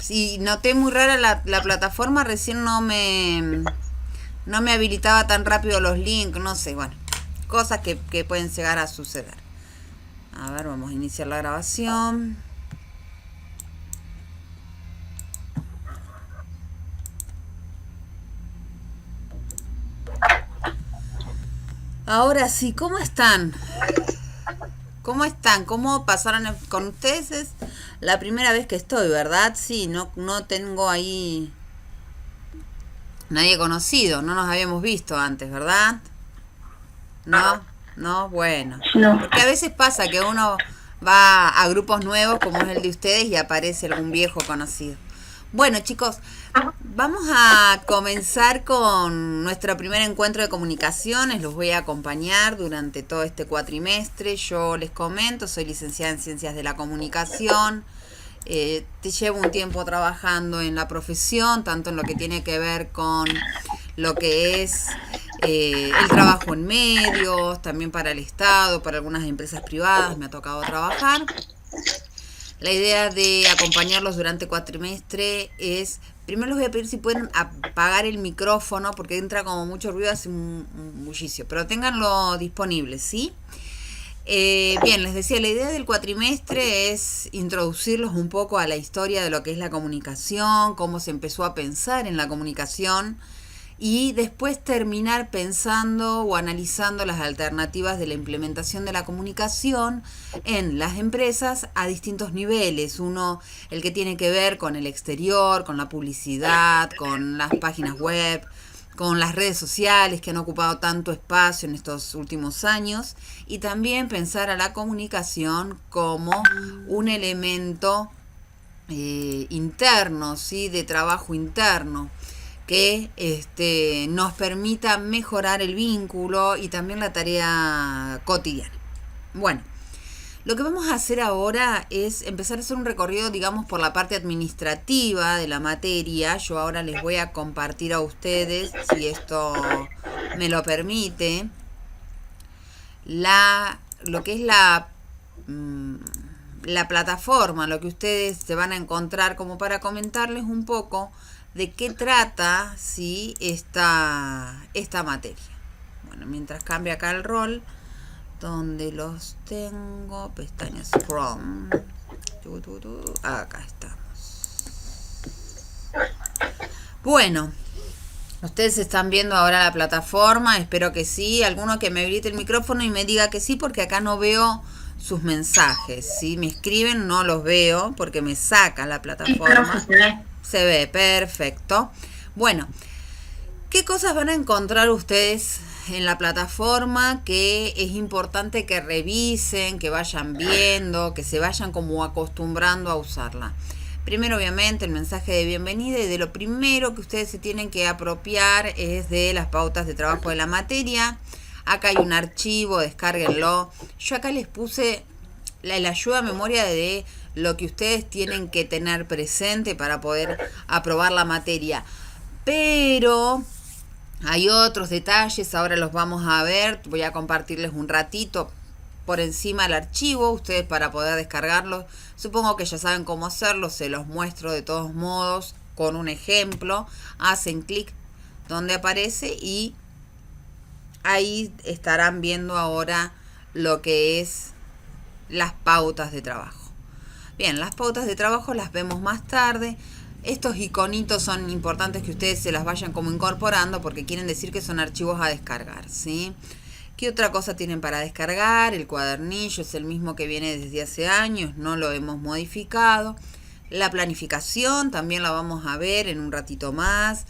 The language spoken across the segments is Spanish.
Sí, noté muy rara la plataforma, recién no me habilitaba tan rápido los links, no sé, bueno, cosas que pueden llegar a suceder. A ver, vamos a iniciar la grabación. Ahora sí, ¿cómo están? ¿Cómo están? ¿Cómo pasaron con ustedes? Es la primera vez que estoy, ¿verdad? Sí, no tengo ahí nadie conocido, no nos habíamos visto antes, ¿verdad? No, no, bueno. No. Porque a veces pasa que uno va a grupos nuevos como es el de ustedes y aparece algún viejo conocido. Bueno, chicos, vamos a comenzar con nuestro primer encuentro de comunicaciones. Los voy a acompañar durante todo este cuatrimestre. Yo les comento, soy licenciada en Ciencias de la Comunicación. Te llevo un tiempo trabajando en la profesión, tanto en lo que tiene que ver con lo que es el trabajo en medios, también para el Estado, para algunas empresas privadas me ha tocado trabajar. La idea de acompañarlos durante cuatrimestre es, primero les voy a pedir si pueden apagar el micrófono, porque entra como mucho ruido, hace un bullicio, pero ténganlo disponible, ¿sí? Bien, les decía, la idea del cuatrimestre es introducirlos un poco a la historia de lo que es la comunicación, cómo se empezó a pensar en la comunicación y después terminar pensando o analizando las alternativas de la implementación de la comunicación en las empresas a distintos niveles. Uno, el que tiene que ver con el exterior, con la publicidad, con las páginas web, con las redes sociales que han ocupado tanto espacio en estos últimos años, y también pensar a la comunicación como un elemento interno, ¿sí? De trabajo interno que nos permita mejorar el vínculo y también la tarea cotidiana. Bueno, lo que vamos a hacer ahora es empezar a hacer un recorrido, digamos, por la parte administrativa de la materia. Yo ahora les voy a compartir a ustedes, si esto me lo permite, lo que es la plataforma, lo que ustedes se van a encontrar, como para comentarles un poco de qué trata, ¿sí? esta materia. Bueno, mientras cambia acá el rol, donde los tengo, pestañas Chrome, acá estamos. Bueno, ustedes están viendo ahora la plataforma, espero que sí. Alguno que me habilite el micrófono y me diga que sí, porque acá no veo sus mensajes. Si me escriben no los veo porque me saca la plataforma. Se ve, perfecto. Bueno, ¿qué cosas van a encontrar ustedes en la plataforma que es importante que revisen, que vayan viendo, que se vayan como acostumbrando a usarla? Primero, obviamente, el mensaje de bienvenida, y de lo primero que ustedes se tienen que apropiar es de las pautas de trabajo de la materia. Acá hay un archivo, descárguenlo. Yo acá les puse la ayuda a memoria de lo que ustedes tienen que tener presente para poder aprobar la materia. Pero hay otros detalles, ahora los vamos a ver. Voy a compartirles un ratito por encima el archivo, ustedes para poder descargarlo. Supongo que ya saben cómo hacerlo, se los muestro de todos modos con un ejemplo. Hacen clic donde aparece y ahí estarán viendo ahora lo que es las pautas de trabajo. Bien, las pautas de trabajo las vemos más tarde. Estos iconitos son importantes que ustedes se las vayan como incorporando porque quieren decir que son archivos a descargar, ¿sí? ¿Qué otra cosa tienen para descargar? El cuadernillo es el mismo que viene desde hace años, no lo hemos modificado. La planificación también la vamos a ver en un ratito más.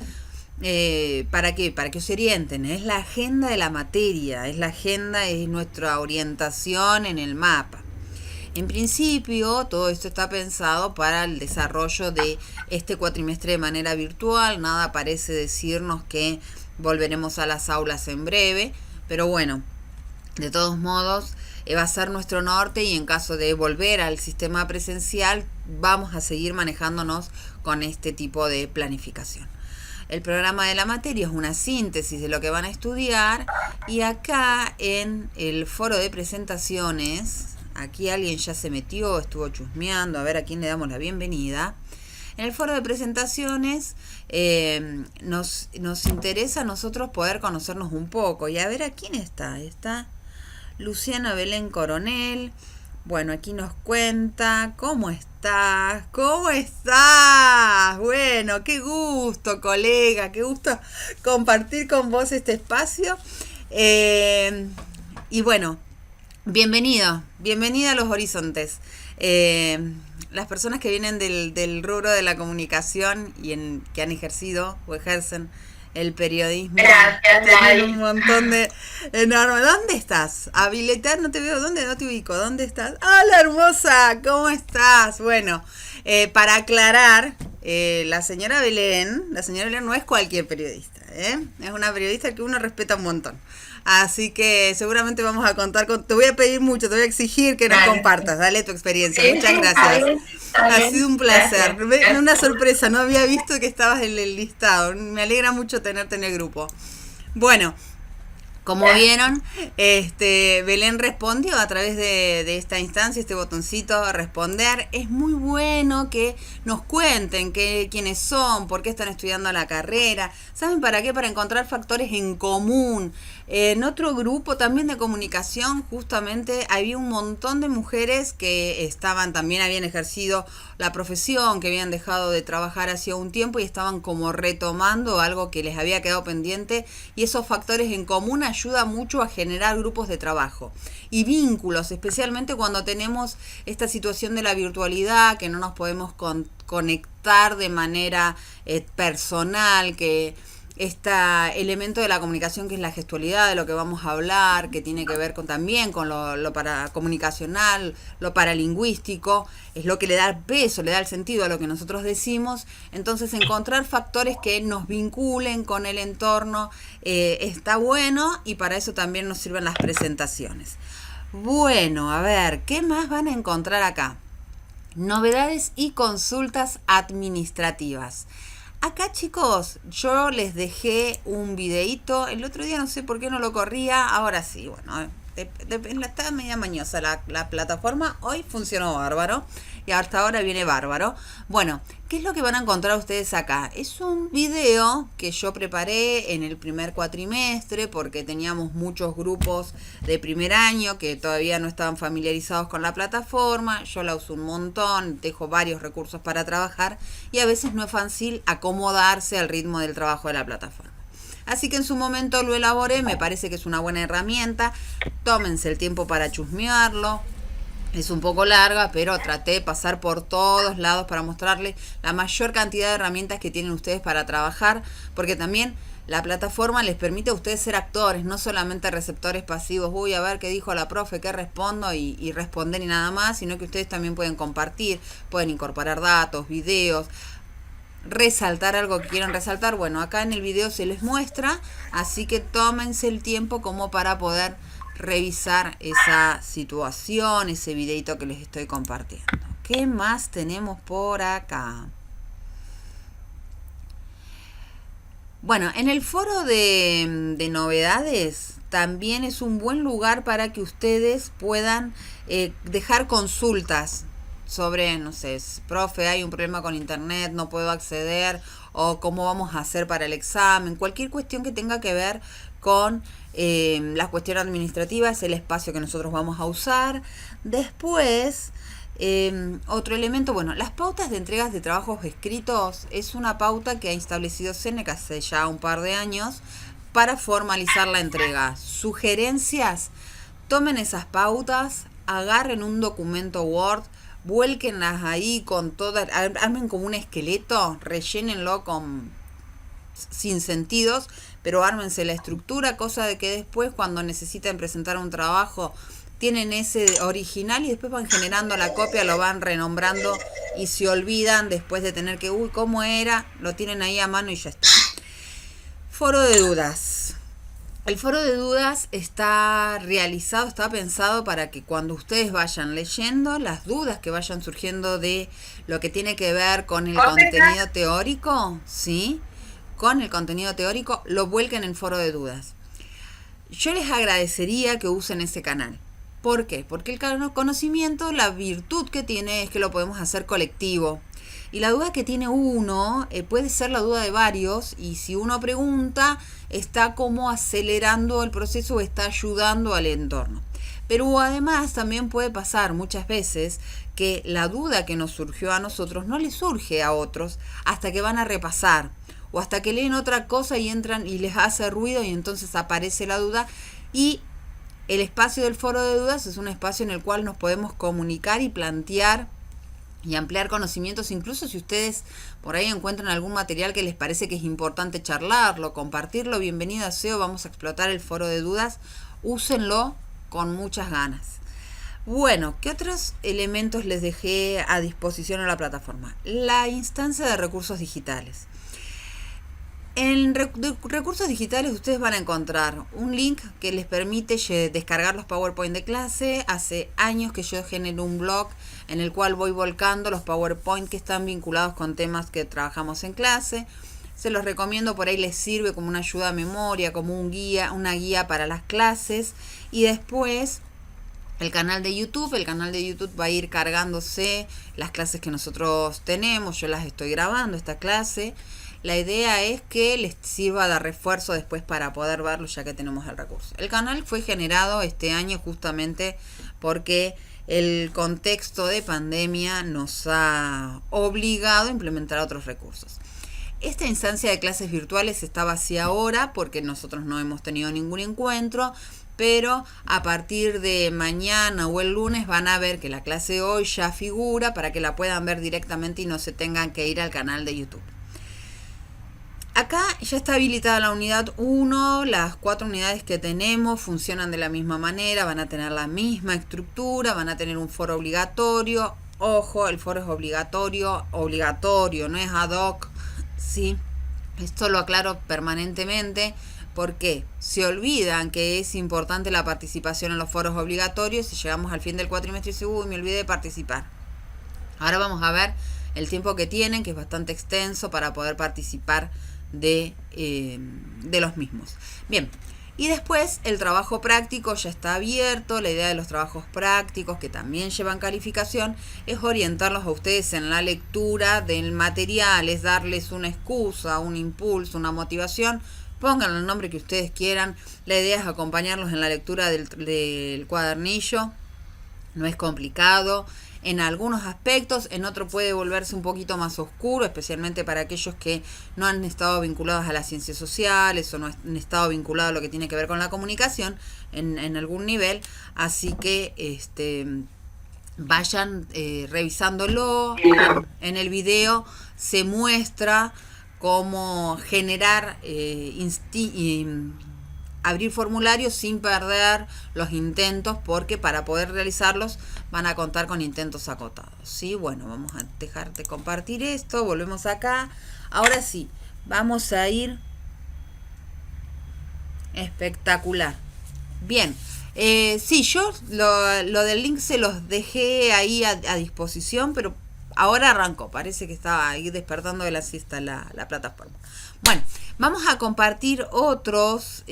¿Para qué? Para que os orienten. Es la agenda de la materia, es la agenda, es nuestra orientación en el mapa. En principio, todo esto está pensado para el desarrollo de este cuatrimestre de manera virtual. Nada parece decirnos que volveremos a las aulas en breve, pero bueno, de todos modos, va a ser nuestro norte, y en caso de volver al sistema presencial, vamos a seguir manejándonos con este tipo de planificación. El programa de la materia es una síntesis de lo que van a estudiar, y acá en el foro de presentaciones, aquí alguien ya se metió, estuvo chusmeando, a ver a quién le damos la bienvenida. En el foro de presentaciones nos interesa a nosotros poder conocernos un poco. Y a ver, ¿a quién está? Está Luciana Belén Coronel. Bueno, aquí nos cuenta, ¿cómo estás? ¿Cómo estás? Bueno, qué gusto, colega, qué gusto compartir con vos este espacio. Y bueno, bienvenida a Los Horizontes. Las personas que vienen del rubro de la comunicación y que han ejercido o ejercen el periodismo. Gracias, Tienen Lai. un montón de enorme. ¿Dónde estás? Habilitar, no te veo. ¿Dónde? No te ubico. ¿Dónde estás? ¡Hola, hermosa! ¿Cómo estás? Bueno, para aclarar, la señora Belén no es cualquier periodista, ¿eh? Es una periodista que uno respeta un montón. Así que seguramente vamos a contar con... Te voy a pedir mucho, te voy a exigir que nos Dale. compartas. Dale tu experiencia. Sí, Muchas sí, está gracias. bien, está Ha bien. sido un placer. Gracias. Una sorpresa, no había visto que estabas en el listado. Me alegra mucho tenerte en el grupo. Bueno, como vieron, Belén respondió a través de esta instancia, este botoncito responder. Es muy bueno que nos cuenten quiénes son, por qué están estudiando la carrera. ¿Saben para qué? Para encontrar factores en común. En otro grupo también de comunicación, justamente había un montón de mujeres que también habían ejercido la profesión, que habían dejado de trabajar hacía un tiempo y estaban como retomando algo que les había quedado pendiente, y esos factores en común ayudan mucho a generar grupos de trabajo y vínculos, especialmente cuando tenemos esta situación de la virtualidad, que no nos podemos conectar de manera personal, que este elemento de la comunicación que es la gestualidad, de lo que vamos a hablar, que tiene que ver también con lo paracomunicacional, lo paralingüístico, es lo que le da el peso, le da el sentido a lo que nosotros decimos. Entonces encontrar factores que nos vinculen con el entorno está bueno, y para eso también nos sirven las presentaciones. Bueno, a ver, ¿qué más van a encontrar acá? Novedades y consultas administrativas. Acá, chicos, yo les dejé un videíto. El otro día no sé por qué no lo corría. Ahora sí, bueno, está media mañosa la plataforma. Hoy funcionó bárbaro y hasta ahora viene bárbaro. Bueno, ¿qué es lo que van a encontrar ustedes acá? Es un video que yo preparé en el primer cuatrimestre, porque teníamos muchos grupos de primer año que todavía no estaban familiarizados con la plataforma. Yo la uso un montón, dejo varios recursos para trabajar y a veces no es fácil acomodarse al ritmo del trabajo de la plataforma. Así que en su momento lo elaboré, me parece que es una buena herramienta. Tómense el tiempo para chusmearlo. Es un poco larga, pero traté de pasar por todos lados para mostrarles la mayor cantidad de herramientas que tienen ustedes para trabajar, porque también la plataforma les permite a ustedes ser actores, no solamente receptores pasivos. Uy, a ver qué dijo la profe, qué respondo, y responder y nada más, sino que ustedes también pueden compartir, pueden incorporar datos, videos, resaltar algo que quieran resaltar. Bueno, acá en el video se les muestra, así que tómense el tiempo como para poder revisar esa situación, ese videito que les estoy compartiendo. ¿Qué más tenemos por acá? Bueno, en el foro de novedades también es un buen lugar para que ustedes puedan dejar consultas sobre, no sé, profe, hay un problema con internet, no puedo acceder, o cómo vamos a hacer para el examen. Cualquier cuestión que tenga que ver con la cuestión administrativa es el espacio que nosotros vamos a usar. Después, otro elemento, bueno, las pautas de entregas de trabajos escritos es una pauta que ha establecido Seneca hace ya un par de años para formalizar la entrega. Sugerencias: tomen esas pautas, agarren un documento Word, vuélquenlas ahí con todas, armen como un esqueleto, rellénenlo sin sentidos, pero ármense la estructura, cosa de que después, cuando necesiten presentar un trabajo, tienen ese original y después van generando la copia, lo van renombrando y se olvidan después de tener que, uy, ¿cómo era? Lo tienen ahí a mano y ya está. Foro de dudas. El foro de dudas está pensado para que cuando ustedes vayan leyendo, las dudas que vayan surgiendo de lo que tiene que ver con el contenido teórico, ¿sí? Con el contenido teórico, lo vuelquen en foro de dudas. Yo les agradecería que usen ese canal. ¿Por qué? Porque el conocimiento, la virtud que tiene es que lo podemos hacer colectivo. Y la duda que tiene uno puede ser la duda de varios, y si uno pregunta, está como acelerando el proceso o está ayudando al entorno. Pero además también puede pasar muchas veces que la duda que nos surgió a nosotros no le surge a otros hasta que van a repasar o hasta que leen otra cosa y entran y les hace ruido y entonces aparece la duda. Y el espacio del foro de dudas es un espacio en el cual nos podemos comunicar y plantear y ampliar conocimientos, incluso si ustedes por ahí encuentran algún material que les parece que es importante charlarlo, compartirlo, bienvenido sea, vamos a explotar el foro de dudas, úsenlo con muchas ganas. Bueno, ¿qué otros elementos les dejé a disposición en la plataforma? La instancia de recursos digitales. En recursos digitales ustedes van a encontrar un link que les permite descargar los PowerPoint de clase. Hace años que yo genero un blog en el cual voy volcando los PowerPoint que están vinculados con temas que trabajamos en clase. Se los recomiendo, por ahí les sirve como una ayuda a memoria, como una guía para las clases. Y después el canal de YouTube va a ir cargándose las clases que nosotros tenemos. Yo las estoy grabando, esta clase. La idea es que les sirva de refuerzo después para poder verlo, ya que tenemos el recurso. El canal fue generado este año justamente porque el contexto de pandemia nos ha obligado a implementar otros recursos. Esta instancia de clases virtuales está vacía ahora porque nosotros no hemos tenido ningún encuentro, pero a partir de mañana o el lunes van a ver que la clase de hoy ya figura para que la puedan ver directamente y no se tengan que ir al canal de YouTube. Acá ya está habilitada la unidad 1, las 4 unidades que tenemos funcionan de la misma manera, van a tener la misma estructura, van a tener un foro obligatorio. Ojo, el foro es obligatorio, no es ad hoc, ¿sí? Esto lo aclaro permanentemente porque se olvidan que es importante la participación en los foros obligatorios y llegamos al fin del cuatrimestre y dicen, uy, me olvidé de participar. Ahora vamos a ver el tiempo que tienen, que es bastante extenso para poder participar de los mismos. Bien, y después el trabajo práctico ya está abierto. La idea de los trabajos prácticos, que también llevan calificación, es orientarlos a ustedes en la lectura del material, es darles una excusa, un impulso, una motivación. Pónganle el nombre que ustedes quieran. La idea es acompañarlos en la lectura del cuadernillo. No es complicado en algunos aspectos, en otro puede volverse un poquito más oscuro, especialmente para aquellos que no han estado vinculados a las ciencias sociales o no han estado vinculados a lo que tiene que ver con la comunicación en algún nivel. Así que vayan revisándolo. En el video se muestra cómo generar abrir formularios sin perder los intentos, porque para poder realizarlos van a contar con intentos acotados, ¿sí? Bueno, vamos a dejar de compartir esto, volvemos acá. Ahora sí, vamos a ir. Espectacular. Bien, sí, yo lo del link se los dejé ahí a disposición, pero ahora arrancó, parece que estaba ahí despertando de la siesta la plataforma. Bueno, vamos a compartir otros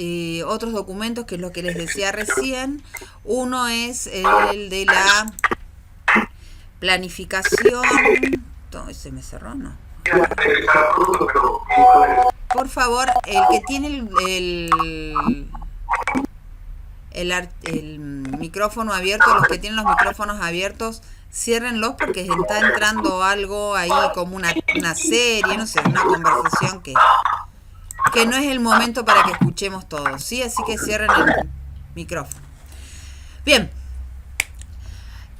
documentos, que es lo que les decía recién. Uno es el de la planificación. Se me cerró, ¿no? Por favor, el que tiene el micrófono abierto, los que tienen los micrófonos abiertos, ciérrenlos porque está entrando algo ahí como una serie, no sé, una conversación que no es el momento para que escuchemos todos, ¿sí? Así que cierren el micrófono. Bien,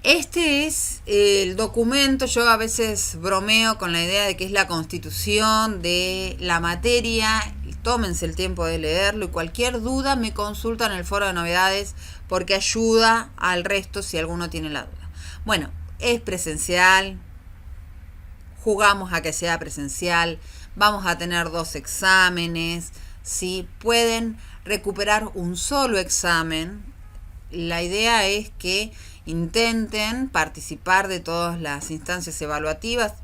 este es el documento. Yo a veces bromeo con la idea de que es la constitución de la materia. Tómense el tiempo de leerlo y cualquier duda me consultan en el foro de novedades porque ayuda al resto si alguno tiene la duda. Bueno, es presencial, jugamos a que sea presencial, vamos a tener 2 exámenes, ¿sí? Pueden recuperar un solo examen. La idea es que intenten participar de todas las instancias evaluativas.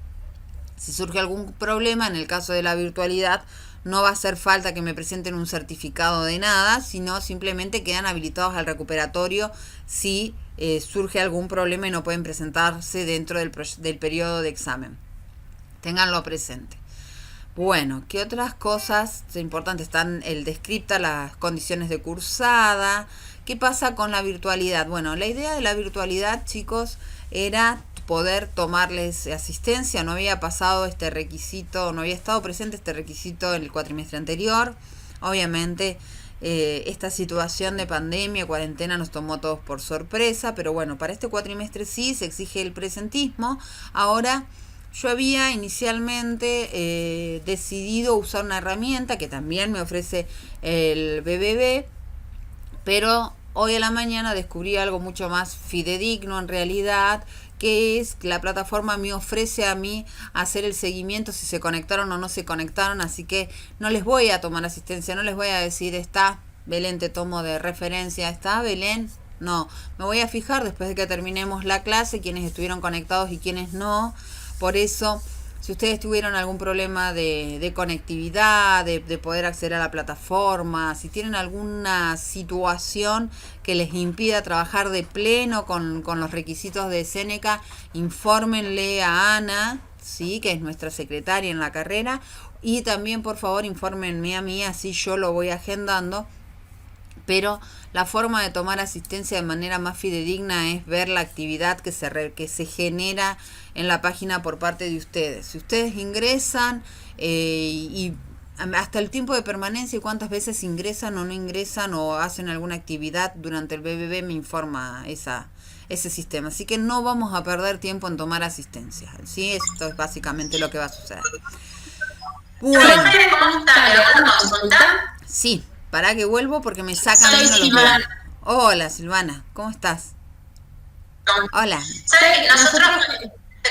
Si surge algún problema, en el caso de la virtualidad, no va a hacer falta que me presenten un certificado de nada, sino simplemente quedan habilitados al recuperatorio si surge algún problema y no pueden presentarse dentro del periodo de examen. Ténganlo presente. Bueno, ¿qué otras cosas importantes? Están el descripta, las condiciones de cursada. ¿Qué pasa con la virtualidad? Bueno, la idea de la virtualidad, chicos, era poder tomarles asistencia. No había pasado este requisito, no había estado presente este requisito en el cuatrimestre anterior. Obviamente, esta situación de pandemia, cuarentena, nos tomó a todos por sorpresa, pero bueno, para este cuatrimestre sí se exige el presentismo. Ahora, yo había inicialmente decidido usar una herramienta que también me ofrece el BBB, pero hoy a la mañana descubrí algo mucho más fidedigno en realidad, que es que la plataforma me ofrece a mí hacer el seguimiento si se conectaron o no se conectaron, así que no les voy a tomar asistencia, no les voy a decir, está Belén, te tomo de referencia, está Belén. No, me voy a fijar después de que terminemos la clase quiénes estuvieron conectados y quiénes no. Por eso, si ustedes tuvieron algún problema de conectividad, de poder acceder a la plataforma, si tienen alguna situación que les impida trabajar de pleno con los requisitos de Seneca, infórmenle a Ana, ¿sí?, que es nuestra secretaria en la carrera, y también por favor infórmenme a mí, así yo lo voy agendando. Pero la forma de tomar asistencia de manera más fidedigna es ver la actividad que se genera en la página por parte de ustedes. Si ustedes ingresan y hasta el tiempo de permanencia y cuántas veces ingresan o no ingresan o hacen alguna actividad durante el BBB, me informa ese sistema. Así que no vamos a perder tiempo en tomar asistencia, ¿sí? Esto es básicamente lo que va a suceder. Bueno. Sí. Pará que vuelvo porque me sacan uno los dedos. Hola, Silvana, ¿cómo estás? Hola. ¿Sabes que nosotros,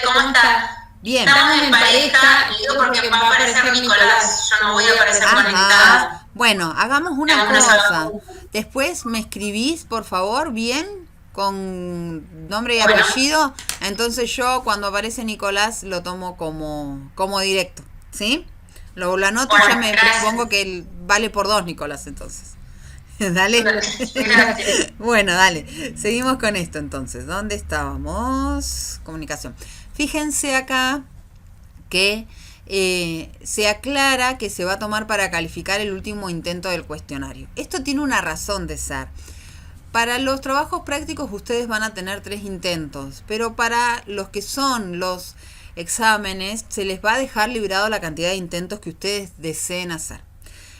cómo estás? Bien. Estamos en pareja y digo porque va a aparecer Nicolás, yo no voy a aparecer conectada. Bueno, hagamos una cosa. Después me escribís, por favor, bien, con nombre y apellido. Entonces yo cuando aparece Nicolás lo tomo como directo, ¿sí? Lo anoto y ya me propongo que vale por 2, Nicolás, entonces. Dale. Bueno, dale. Seguimos con esto entonces. ¿Dónde estábamos? Comunicación. Fíjense acá que se aclara que se va a tomar para calificar el último intento del cuestionario. Esto tiene una razón de ser. Para los trabajos prácticos ustedes van a tener 3 intentos, pero para los que son los exámenes se les va a dejar librado la cantidad de intentos que ustedes deseen hacer.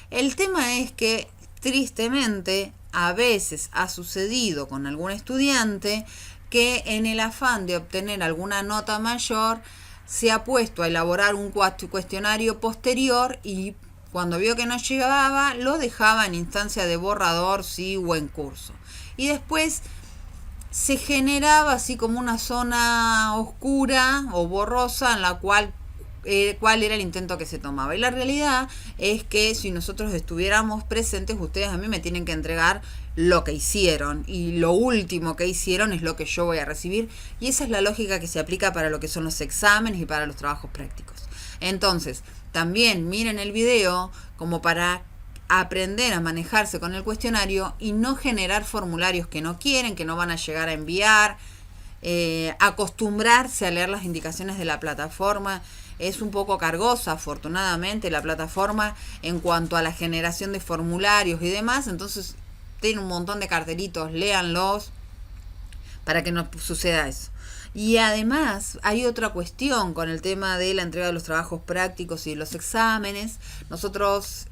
El tema es que tristemente a veces ha sucedido con algún estudiante que en el afán de obtener alguna nota mayor se ha puesto a elaborar un cuestionario posterior y cuando vio que no llegaba lo dejaba en instancia de borrador, sí, o en curso. Y después se generaba así como una zona oscura o borrosa en la cual cuál era el intento que se tomaba. Y la realidad es que si nosotros estuviéramos presentes, ustedes a mí me tienen que entregar lo que hicieron y lo último que hicieron es lo que yo voy a recibir, y esa es la lógica que se aplica para lo que son los exámenes y para los trabajos prácticos. Entonces, también miren el video como para aprender a manejarse con el cuestionario y no generar formularios que no quieren, que no van a llegar a enviar, acostumbrarse a leer las indicaciones de la plataforma. Es un poco cargosa, afortunadamente, la plataforma en cuanto a la generación de formularios y demás, entonces tiene un montón de cartelitos, léanlos para que no suceda eso. Y además hay otra cuestión con el tema de la entrega de los trabajos prácticos y los exámenes. Nosotros,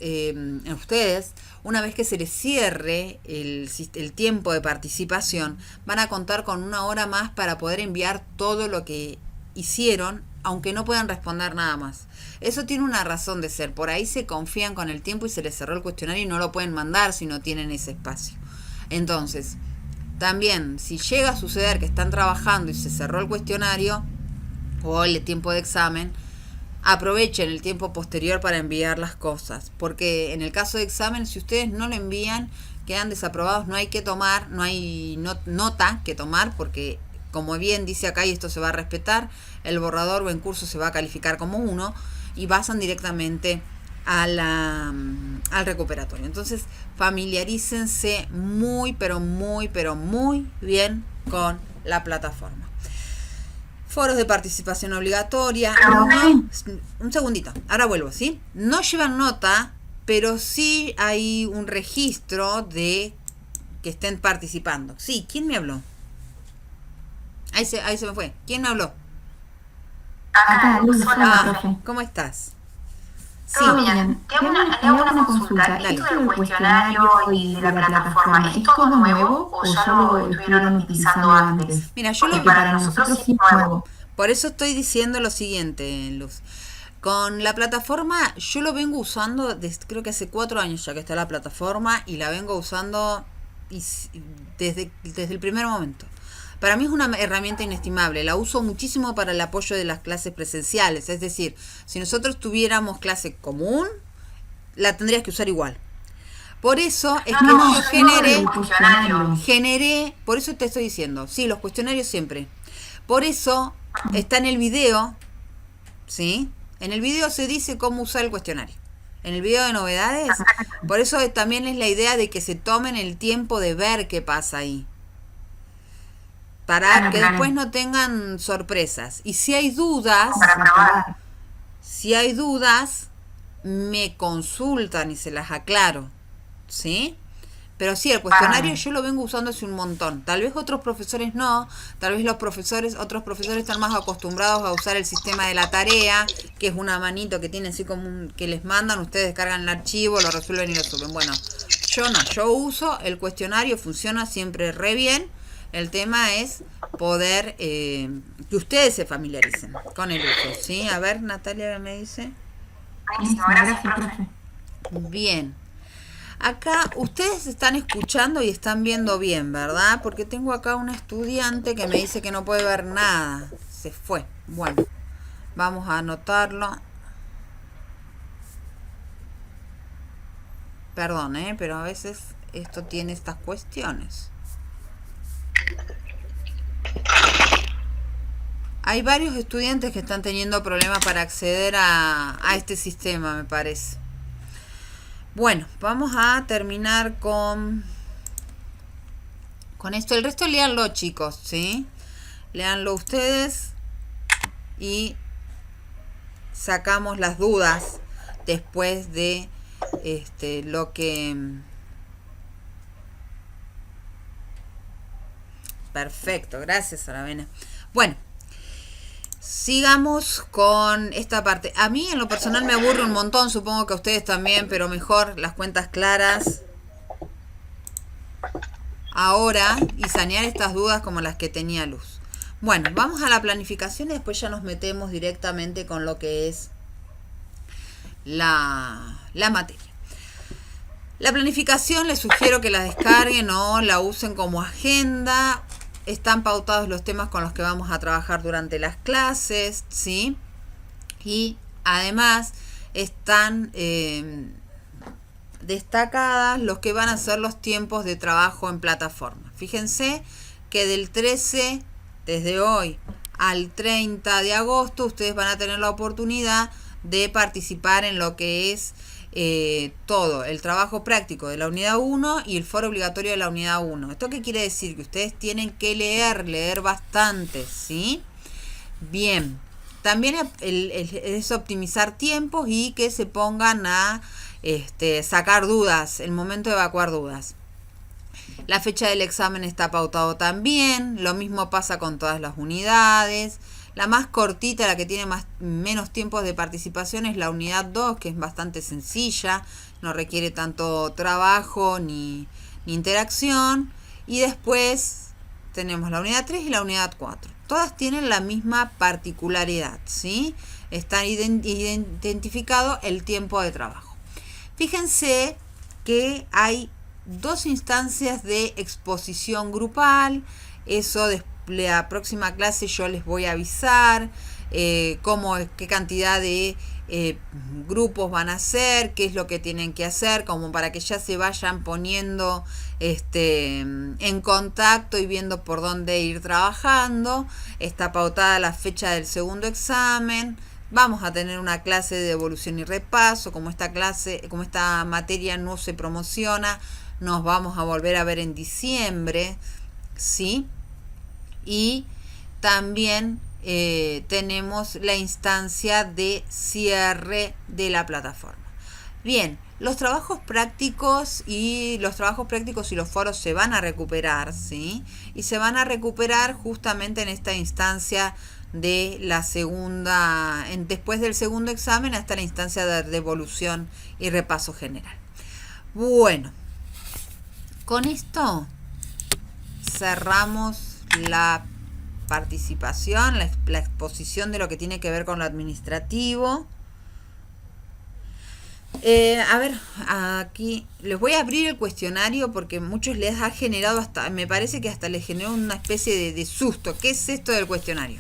ustedes, una vez que se les cierre el tiempo de participación, van a contar con 1 hora más para poder enviar todo lo que hicieron, aunque no puedan responder nada más. Eso tiene una razón de ser. Por ahí se confían con el tiempo y se les cerró el cuestionario y no lo pueden mandar si no tienen ese espacio. Entonces, también, si llega a suceder que están trabajando y se cerró el cuestionario o el tiempo de examen, aprovechen el tiempo posterior para enviar las cosas. Porque en el caso de examen, si ustedes no lo envían, quedan desaprobados, no hay que tomar, no hay nota que tomar, porque como bien dice acá, y esto se va a respetar, el borrador o en curso se va a calificar como 1 y pasan directamente al recuperatorio. Entonces, familiarícense muy, pero muy, pero muy bien con la plataforma. Foros de participación obligatoria. Un segundito, ahora vuelvo, ¿sí? No llevan nota, pero sí hay un registro de que estén participando. Sí, ¿quién me habló? Ahí se me fue. ¿Quién me habló? Acá, Luz, hola, profe. ¿Cómo estás? Sí, bien. Te hago una consulta. Esto del cuestionario y de la plataforma, ¿es todo nuevo o ya lo estuvieron utilizando antes? Mira, porque para nosotros sí es nuevo. Por eso estoy diciendo lo siguiente, Luz. Con la plataforma, yo lo vengo usando creo que hace 4 años ya que está la plataforma y la vengo usando desde el primer momento. Para mí es una herramienta inestimable, la uso muchísimo para el apoyo de las clases presenciales, es decir, si nosotros tuviéramos clase común, la tendrías que usar igual. Por eso es que yo generé, por eso te estoy diciendo, sí, los cuestionarios siempre. Por eso está en el video, ¿sí? En el video se dice cómo usar el cuestionario. En el video de novedades, por eso también es la idea de que se tomen el tiempo de ver qué pasa ahí. Para que después no tengan sorpresas. Y si hay dudas, me consultan y se las aclaro. ¿Sí? Pero sí, el cuestionario yo lo vengo usando hace un montón. Tal vez otros profesores no, tal vez otros profesores están más acostumbrados a usar el sistema de la tarea, que es una manito que tiene así como que les mandan, ustedes descargan el archivo, lo resuelven y lo suben. Bueno, yo no, yo uso el cuestionario, funciona siempre re bien. El tema es poder que ustedes se familiaricen con el uso, ¿sí? A ver, Natalia, ¿qué me dice? Gracias, profe. Bien. Acá ustedes están escuchando y están viendo bien, ¿verdad? Porque tengo acá una estudiante que me dice que no puede ver nada. Se fue. Bueno, vamos a anotarlo. Perdón, pero a veces esto tiene estas cuestiones. Hay varios estudiantes que están teniendo problemas para acceder a este sistema, me parece. Bueno, vamos a terminar con esto. El resto léanlo, chicos, ¿sí? Léanlo ustedes y sacamos las dudas después de lo que... Perfecto, gracias, Aravena. Bueno, sigamos con esta parte. A mí en lo personal me aburre un montón, supongo que a ustedes también, pero mejor las cuentas claras ahora y sanear estas dudas como las que tenía Luz. Bueno, vamos a la planificación y después ya nos metemos directamente con lo que es la materia. La planificación les sugiero que la descarguen o la usen como agenda. Están pautados los temas con los que vamos a trabajar durante las clases, ¿sí? Y además están destacadas los que van a ser los tiempos de trabajo en plataforma. Fíjense que del 13, desde hoy al 30 de agosto, ustedes van a tener la oportunidad de participar en lo que es todo el trabajo práctico de la unidad 1 y el foro obligatorio de la unidad 1. ¿Esto qué quiere decir? Que ustedes tienen que leer bastante, ¿sí? Bien, también es optimizar tiempos y que se pongan a sacar dudas, el momento de evacuar dudas. La fecha del examen está pautado también, lo mismo pasa con todas las unidades. La más cortita, la que tiene menos tiempos de participación es la unidad 2, que es bastante sencilla, no requiere tanto trabajo ni interacción. Y después tenemos la unidad 3 y la unidad 4. Todas tienen la misma particularidad, ¿sí? Está identificado el tiempo de trabajo. Fíjense que hay 2 instancias de exposición grupal, eso la próxima clase yo les voy a avisar qué cantidad de grupos van a hacer, qué es lo que tienen que hacer, como para que ya se vayan poniendo en contacto y viendo por dónde ir trabajando. Está pautada la fecha del segundo examen. Vamos a tener una clase de devolución y repaso. Como esta materia no se promociona, nos vamos a volver a ver en diciembre, ¿sí? Y también tenemos la instancia de cierre de la plataforma. Bien, los trabajos prácticos y los foros se van a recuperar, ¿sí? Y se van a recuperar justamente en esta instancia de la segunda, después del segundo examen hasta la instancia de devolución y repaso general. Bueno, con esto cerramos la participación, la exposición de lo que tiene que ver con lo administrativo. A ver, aquí les voy a abrir el cuestionario porque muchos les ha generado me parece que hasta les generó una especie de susto. ¿Qué es esto del cuestionario?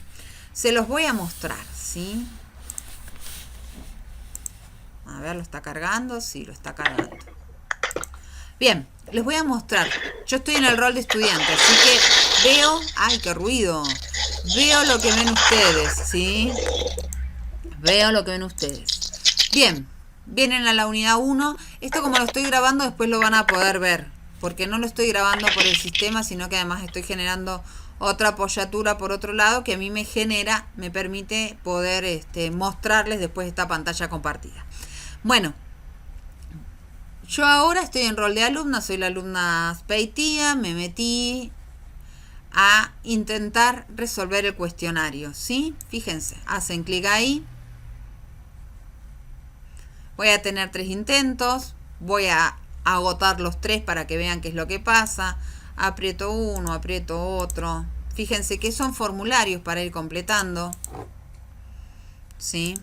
Se los voy a mostrar, ¿sí? A ver, ¿lo está cargando? Sí, lo está cargando. Bien, les voy a mostrar. Yo estoy en el rol de estudiante, así que veo... ¡Ay, qué ruido! Veo lo que ven ustedes, ¿sí? Veo lo que ven ustedes. Bien, vienen a la unidad 1. Esto, como lo estoy grabando, después lo van a poder ver, porque no lo estoy grabando por el sistema, sino que además estoy generando otra apoyatura por otro lado que a mí me permite poder mostrarles después esta pantalla compartida. Bueno, yo ahora estoy en rol de alumna, soy la alumna Speitia, me metí a intentar resolver el cuestionario, ¿sí? Fíjense, hacen clic ahí. Voy a tener 3 intentos, voy a agotar los 3 para que vean qué es lo que pasa. Aprieto uno, aprieto otro. Fíjense que son formularios para ir completando, ¿sí?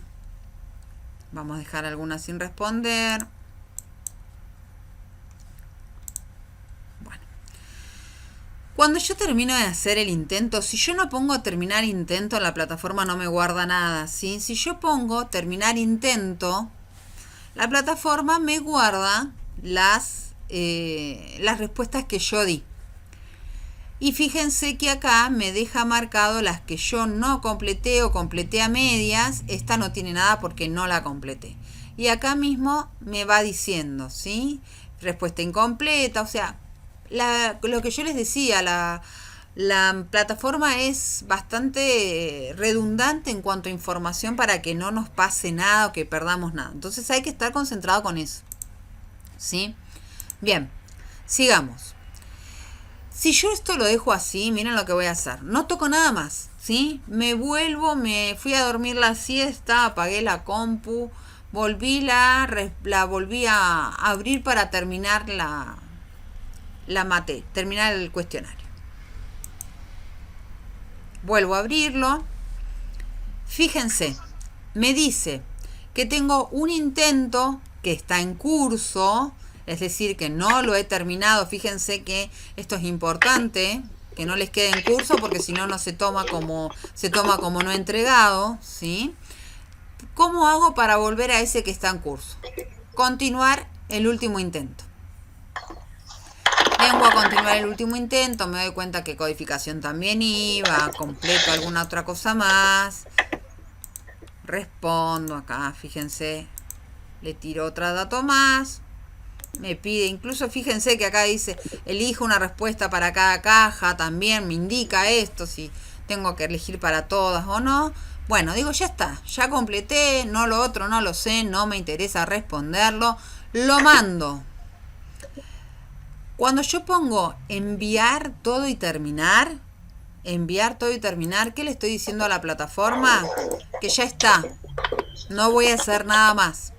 Vamos a dejar algunas sin responder. Bueno. Cuando yo termino de hacer el intento, si yo no pongo terminar intento, la plataforma no me guarda nada, ¿sí? Si yo pongo terminar intento, la plataforma me guarda las respuestas que yo di. Y fíjense que acá me deja marcado las que yo no completé o completé a medias. Esta no tiene nada porque no la completé. Y acá mismo me va diciendo, ¿sí? Respuesta incompleta, o sea, lo que yo les decía, la plataforma es bastante redundante en cuanto a información para que no nos pase nada o que perdamos nada. Entonces hay que estar concentrado con eso, ¿sí? Bien, sigamos. Si yo esto lo dejo así, miren lo que voy a hacer. No toco nada más, ¿sí? Me fui a dormir la siesta, apagué la compu, volví a abrir para terminar terminar el cuestionario. Vuelvo a abrirlo. Fíjense, me dice que tengo un intento que está en curso, es decir, que no lo he terminado. Fíjense que esto es importante, que no les quede en curso, porque si no, no se toma como no entregado, ¿sí? ¿Cómo hago para volver a ese que está en curso? Continuar el último intento. Vengo a continuar el último intento, me doy cuenta que codificación también iba, completo alguna otra cosa más. Respondo acá, fíjense, le tiro otro dato más. Me pide, incluso fíjense que acá dice, elijo una respuesta para cada caja, también me indica esto, si tengo que elegir para todas o no. Bueno, digo, ya está, ya completé, no lo otro, no lo sé, no me interesa responderlo, lo mando. Cuando yo pongo enviar todo y terminar, ¿qué le estoy diciendo a la plataforma? Que ya está, no voy a hacer nada más.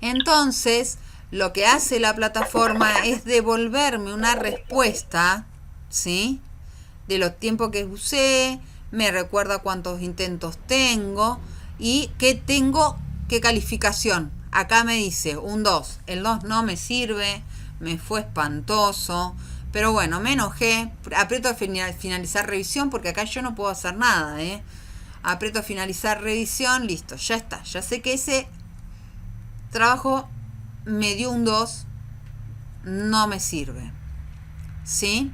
Entonces, lo que hace la plataforma es devolverme una respuesta, ¿sí? De los tiempos que usé, me recuerda cuántos intentos tengo y qué calificación. Acá me dice un 2. El 2 no me sirve, me fue espantoso, pero bueno, me enojé. Aprieto a finalizar revisión porque acá yo no puedo hacer nada, ¿eh? Aprieto a finalizar revisión, listo, ya está. Ya sé que ese trabajo me dio un 2, no me sirve, ¿sí?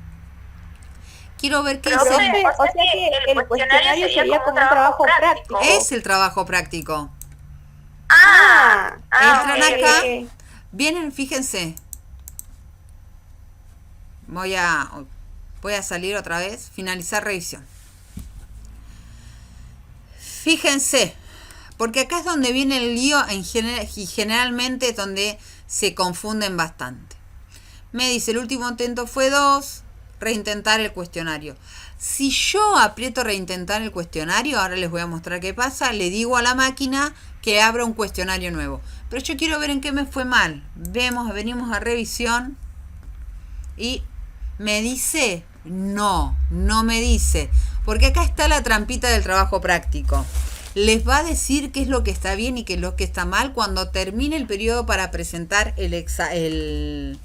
Quiero ver qué dice. O sea que el cuestionario sería como un trabajo práctico. Es el trabajo práctico. Entran acá, vienen, fíjense. Voy a salir otra vez, finalizar revisión. Fíjense, porque acá es donde viene el lío y generalmente es donde se confunden bastante. Me dice, el último intento fue 2, reintentar el cuestionario. Si yo aprieto reintentar el cuestionario, ahora les voy a mostrar qué pasa, le digo a la máquina que abra un cuestionario nuevo. Pero yo quiero ver en qué me fue mal. Venimos a revisión y me dice, no me dice. Porque acá está la trampita del trabajo práctico. Les va a decir qué es lo que está bien y qué es lo que está mal cuando termine el periodo para presentar el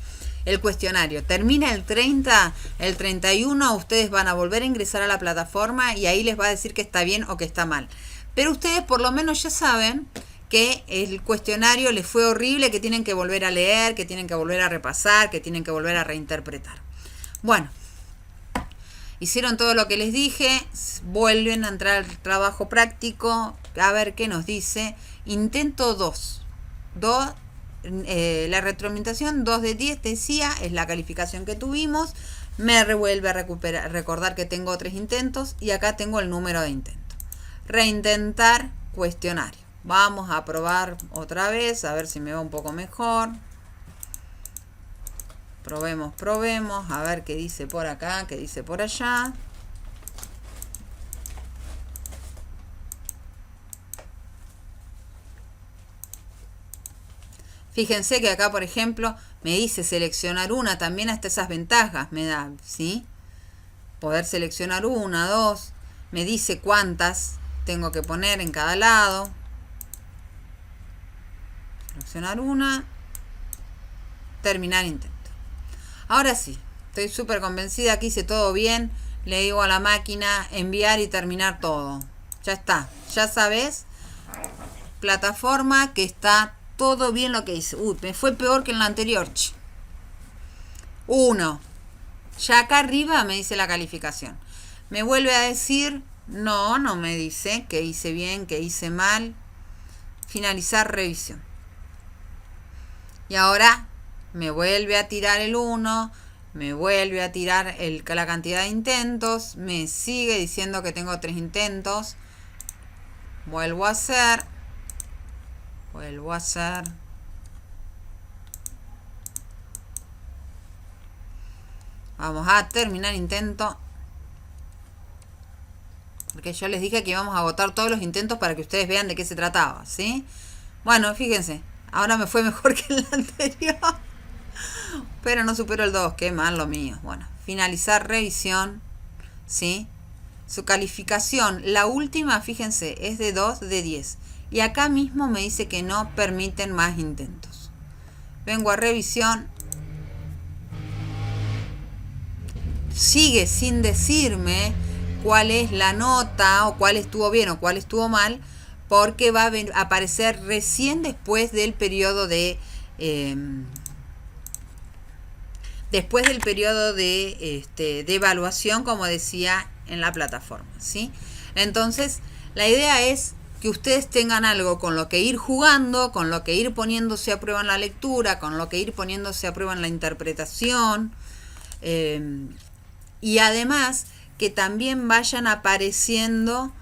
cuestionario. Termina el 30, el 31, ustedes van a volver a ingresar a la plataforma y ahí les va a decir que está bien o que está mal. Pero ustedes por lo menos ya saben que el cuestionario les fue horrible, que tienen que volver a leer, que tienen que volver a repasar, que tienen que volver a reinterpretar. Bueno, hicieron todo lo que les dije, vuelven a entrar al trabajo práctico, a ver qué nos dice. Intento 2. La retroalimentación 2 de 10 decía, es la calificación que tuvimos. Me revuelve a recordar que tengo 3 intentos y acá tengo el número de intentos. Reintentar cuestionario. Vamos a probar otra vez, a ver si me va un poco mejor. Probemos, a ver qué dice por acá, qué dice por allá. Fíjense que acá, por ejemplo, me dice seleccionar una, también hasta esas ventajas me da, ¿sí? Poder seleccionar una, 2, me dice cuántas tengo que poner en cada lado. Seleccionar una, terminar intento. Ahora sí, estoy súper convencida que hice todo bien. Le digo a la máquina enviar y terminar todo. Ya está, ya sabes, plataforma, que está todo bien lo que hice. Me fue peor que en la anterior. 1. Ya acá arriba me dice la calificación. Me vuelve a decir, no me dice que hice bien, que hice mal. Finalizar revisión. Y ahora me vuelve a tirar el 1, me vuelve a tirar la cantidad de intentos, me sigue diciendo que tengo 3 intentos. Vuelvo a hacer. Vamos a terminar intento. Porque yo les dije que íbamos a agotar todos los intentos para que ustedes vean de qué se trataba, ¿sí? Bueno, fíjense, ahora me fue mejor que en la anterior. Pero no supero el 2, qué mal lo mío. Bueno, finalizar revisión, ¿sí? Su calificación, la última, fíjense, es de 2 de 10. Y acá mismo me dice que no permiten más intentos. Vengo a revisión. Sigue sin decirme cuál es la nota o cuál estuvo bien o cuál estuvo mal, porque va a aparecer recién después del periodo de evaluación, como decía en la plataforma, ¿sí? Entonces, la idea es que ustedes tengan algo con lo que ir jugando, con lo que ir poniéndose a prueba en la lectura, con lo que ir poniéndose a prueba en la interpretación, y además que también vayan apareciendo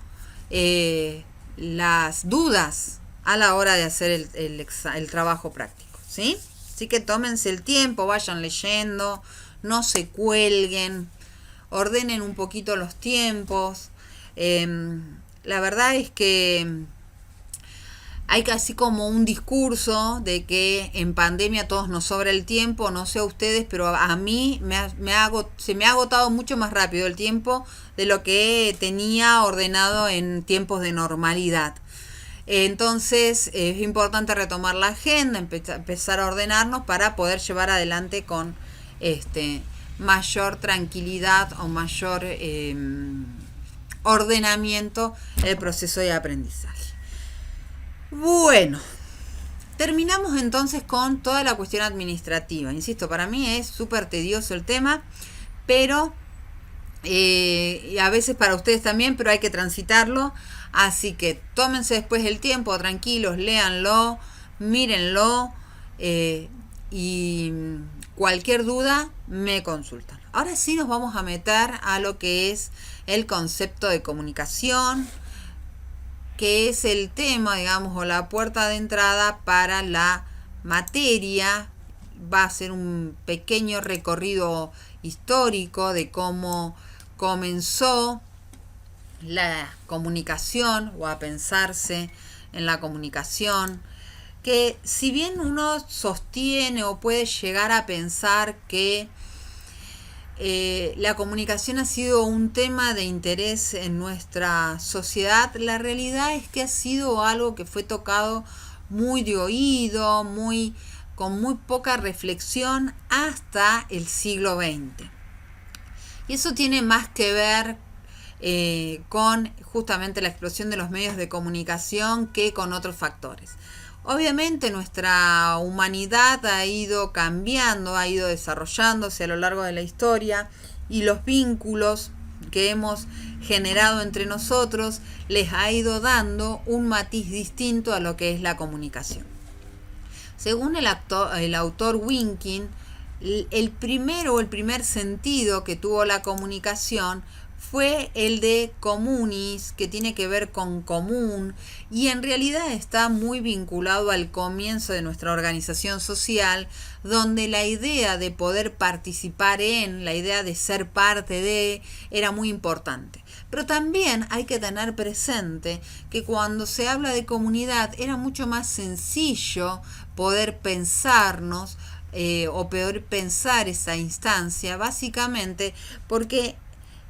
las dudas a la hora de hacer el trabajo práctico, ¿sí? Así que tómense el tiempo, vayan leyendo, no se cuelguen, ordenen un poquito los tiempos. La verdad es que hay casi como un discurso de que en pandemia a todos nos sobra el tiempo, no sé a ustedes, pero a mí se me ha agotado mucho más rápido el tiempo de lo que tenía ordenado en tiempos de normalidad. Entonces es importante retomar la agenda, empezar a ordenarnos para poder llevar adelante con mayor tranquilidad o mayor ordenamiento el proceso de aprendizaje. Bueno, terminamos entonces con toda la cuestión administrativa. Insisto, para mí es súper tedioso el tema, pero y a veces para ustedes también, pero hay que transitarlo. Así que tómense después el tiempo, tranquilos, léanlo, mírenlo, y cualquier duda me consultan. Ahora sí nos vamos a meter a lo que es el concepto de comunicación. que es el tema, digamos, o la puerta de entrada para la materia. Va a ser un pequeño recorrido histórico de cómo comenzó la comunicación o a pensarse en la comunicación, que si bien uno sostiene o puede llegar a pensar que la comunicación ha sido un tema de interés en nuestra sociedad, la realidad es que ha sido algo que fue tocado muy de oído, con muy poca reflexión hasta el siglo XX. Y eso tiene más que ver con justamente la explosión de los medios de comunicación que con otros factores. Obviamente nuestra humanidad ha ido cambiando, ha ido desarrollándose a lo largo de la historia, y los vínculos que hemos generado entre nosotros les ha ido dando un matiz distinto a lo que es la comunicación. Según el autor Winkin, el primer sentido que tuvo la comunicación fue el de communis, que tiene que ver con común, y en realidad está muy vinculado al comienzo de nuestra organización social, donde la idea de poder participar la idea de ser parte de, era muy importante. Pero también hay que tener presente que cuando se habla de comunidad era mucho más sencillo poder pensarnos o poder pensar esa instancia, básicamente porque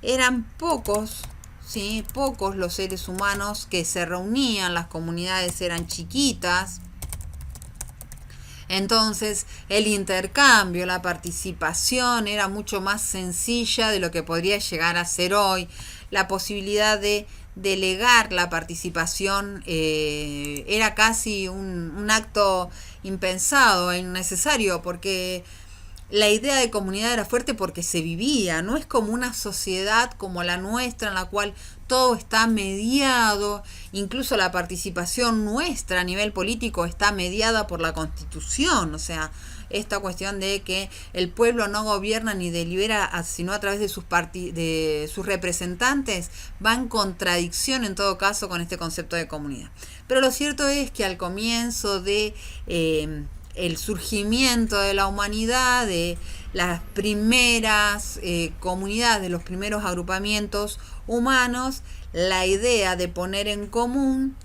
eran pocos los seres humanos que se reunían, las comunidades eran chiquitas. Entonces el intercambio, la participación era mucho más sencilla de lo que podría llegar a ser hoy. La posibilidad de delegar la participación era casi un acto impensado e innecesario, porque la idea de comunidad era fuerte porque se vivía. No es como una sociedad como la nuestra, en la cual todo está mediado, incluso la participación nuestra a nivel político está mediada por la Constitución. O sea, esta cuestión de que el pueblo no gobierna ni delibera sino a través de sus representantes va en contradicción en todo caso con este concepto de comunidad. Pero lo cierto es que al comienzo de el surgimiento de la humanidad, de las primeras comunidades, de los primeros agrupamientos humanos, la idea de poner en común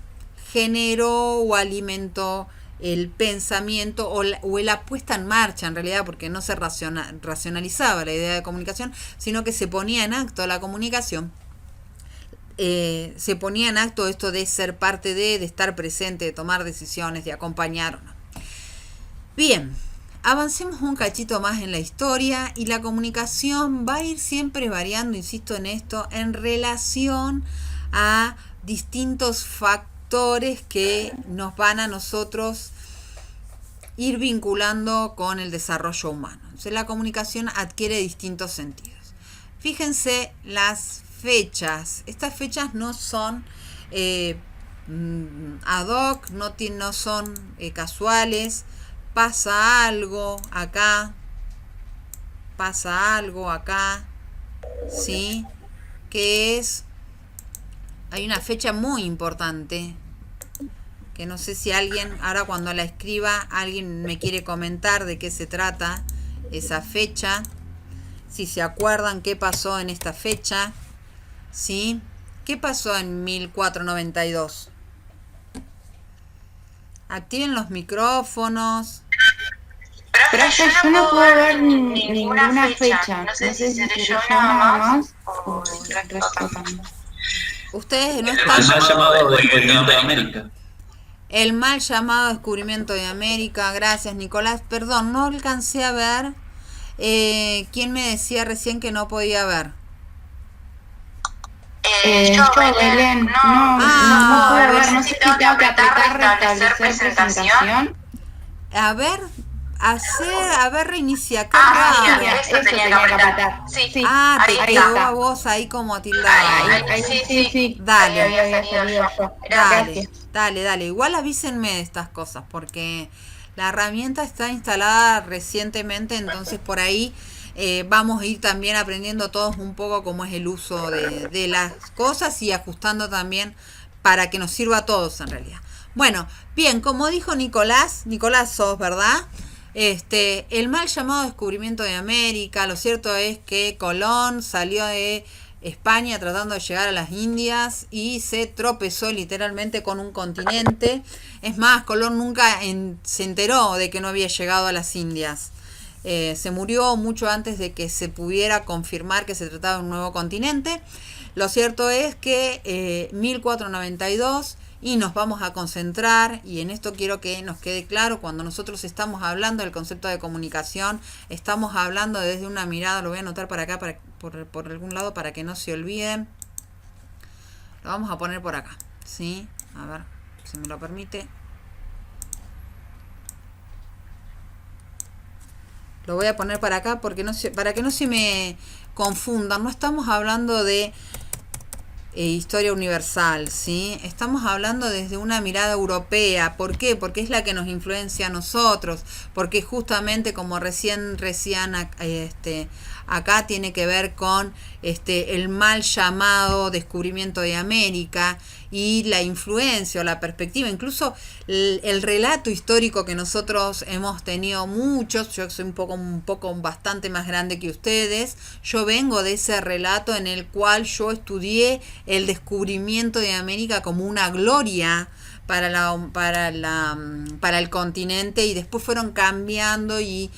generó o alimentó el pensamiento o la puesta en marcha, en realidad, porque no se racionalizaba la idea de comunicación, sino que se ponía en acto la comunicación. Se ponía en acto esto de ser parte de estar presente, de tomar decisiones, de acompañar o no. Bien, avancemos un cachito más en la historia, y la comunicación va a ir siempre variando, insisto en esto, en relación a distintos factores que nos van a nosotros ir vinculando con el desarrollo humano. Entonces la comunicación adquiere distintos sentidos. Fíjense las fechas. Estas fechas no son ad hoc, no son casuales. Pasa algo acá, ¿sí? Hay una fecha muy importante, que no sé si alguien, ahora cuando la escriba, alguien me quiere comentar de qué se trata esa fecha, si se acuerdan qué pasó en esta fecha, ¿sí? ¿Qué pasó en 1492? Activen los micrófonos. Pero yo no puedo ver ninguna fecha. No sé si seré yo nada más o el resto también. Ustedes no El están... mal llamado descubrimiento de América. El mal llamado descubrimiento de América. Gracias, Nicolás. Perdón, no alcancé a ver. ¿Quién me decía recién que no podía ver? Yo, Belén, no puedo ver. No sé si tengo que apretar restablecer presentación. A ver, reinicia. Eso tenía que apretar. Sí, te quedó a vos ahí como tildada. Sí. Dale. Había salido yo. Dale. Igual avísenme de estas cosas, porque la herramienta está instalada recientemente, entonces por ahí vamos a ir también aprendiendo todos un poco cómo es el uso de las cosas y ajustando también para que nos sirva a todos en realidad. Bueno, bien, como dijo Nicolás sos, ¿verdad? El mal llamado descubrimiento de América, lo cierto es que Colón salió de España tratando de llegar a las Indias y se tropezó literalmente con un continente. Es más, Colón nunca se enteró de que no había llegado a las Indias. Se murió mucho antes de que se pudiera confirmar que se trataba de un nuevo continente. Lo cierto es que 1492, y nos vamos a concentrar, y en esto quiero que nos quede claro, cuando nosotros estamos hablando del concepto de comunicación, estamos hablando desde una mirada, lo voy a anotar para acá, por algún lado, para que no se olviden. Lo vamos a poner por acá, ¿sí? A ver, si me lo permite. Lo voy a poner para acá porque para que no se me confundan. No estamos hablando de historia universal, ¿sí? Estamos hablando desde una mirada europea. ¿Por qué? Porque es la que nos influencia a nosotros. Porque justamente, como recién acá tiene que ver con el mal llamado descubrimiento de América y la influencia o la perspectiva, incluso el relato histórico que nosotros hemos tenido muchos. Yo soy un poco bastante más grande que ustedes. Yo vengo de ese relato en el cual yo estudié el descubrimiento de América como una gloria para el continente, y después fueron cambiando y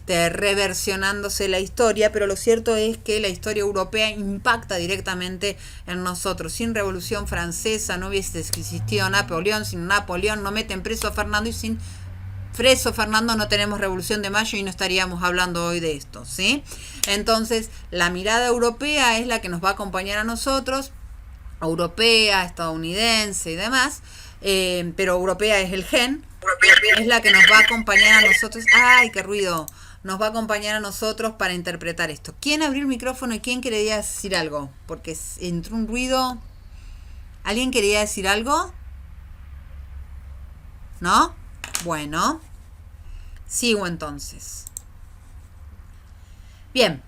reversionándose la historia, pero lo cierto es que la historia europea impacta directamente en nosotros. Sin Revolución Francesa no hubiese existido Napoleón, sin Napoleón no meten preso a Fernando, y sin preso a Fernando no tenemos Revolución de Mayo y no estaríamos hablando hoy de esto, ¿sí? Entonces, la mirada europea es la que nos va a acompañar a nosotros, europea, estadounidense y demás, pero europea es el gen, es la que nos va a acompañar a nosotros. ¡Ay, qué ruido! Nos va a acompañar a nosotros para interpretar esto. ¿Quién abrió el micrófono y quién quería decir algo? Porque entró un ruido. ¿Alguien quería decir algo? ¿No? Bueno, sigo entonces. Bien.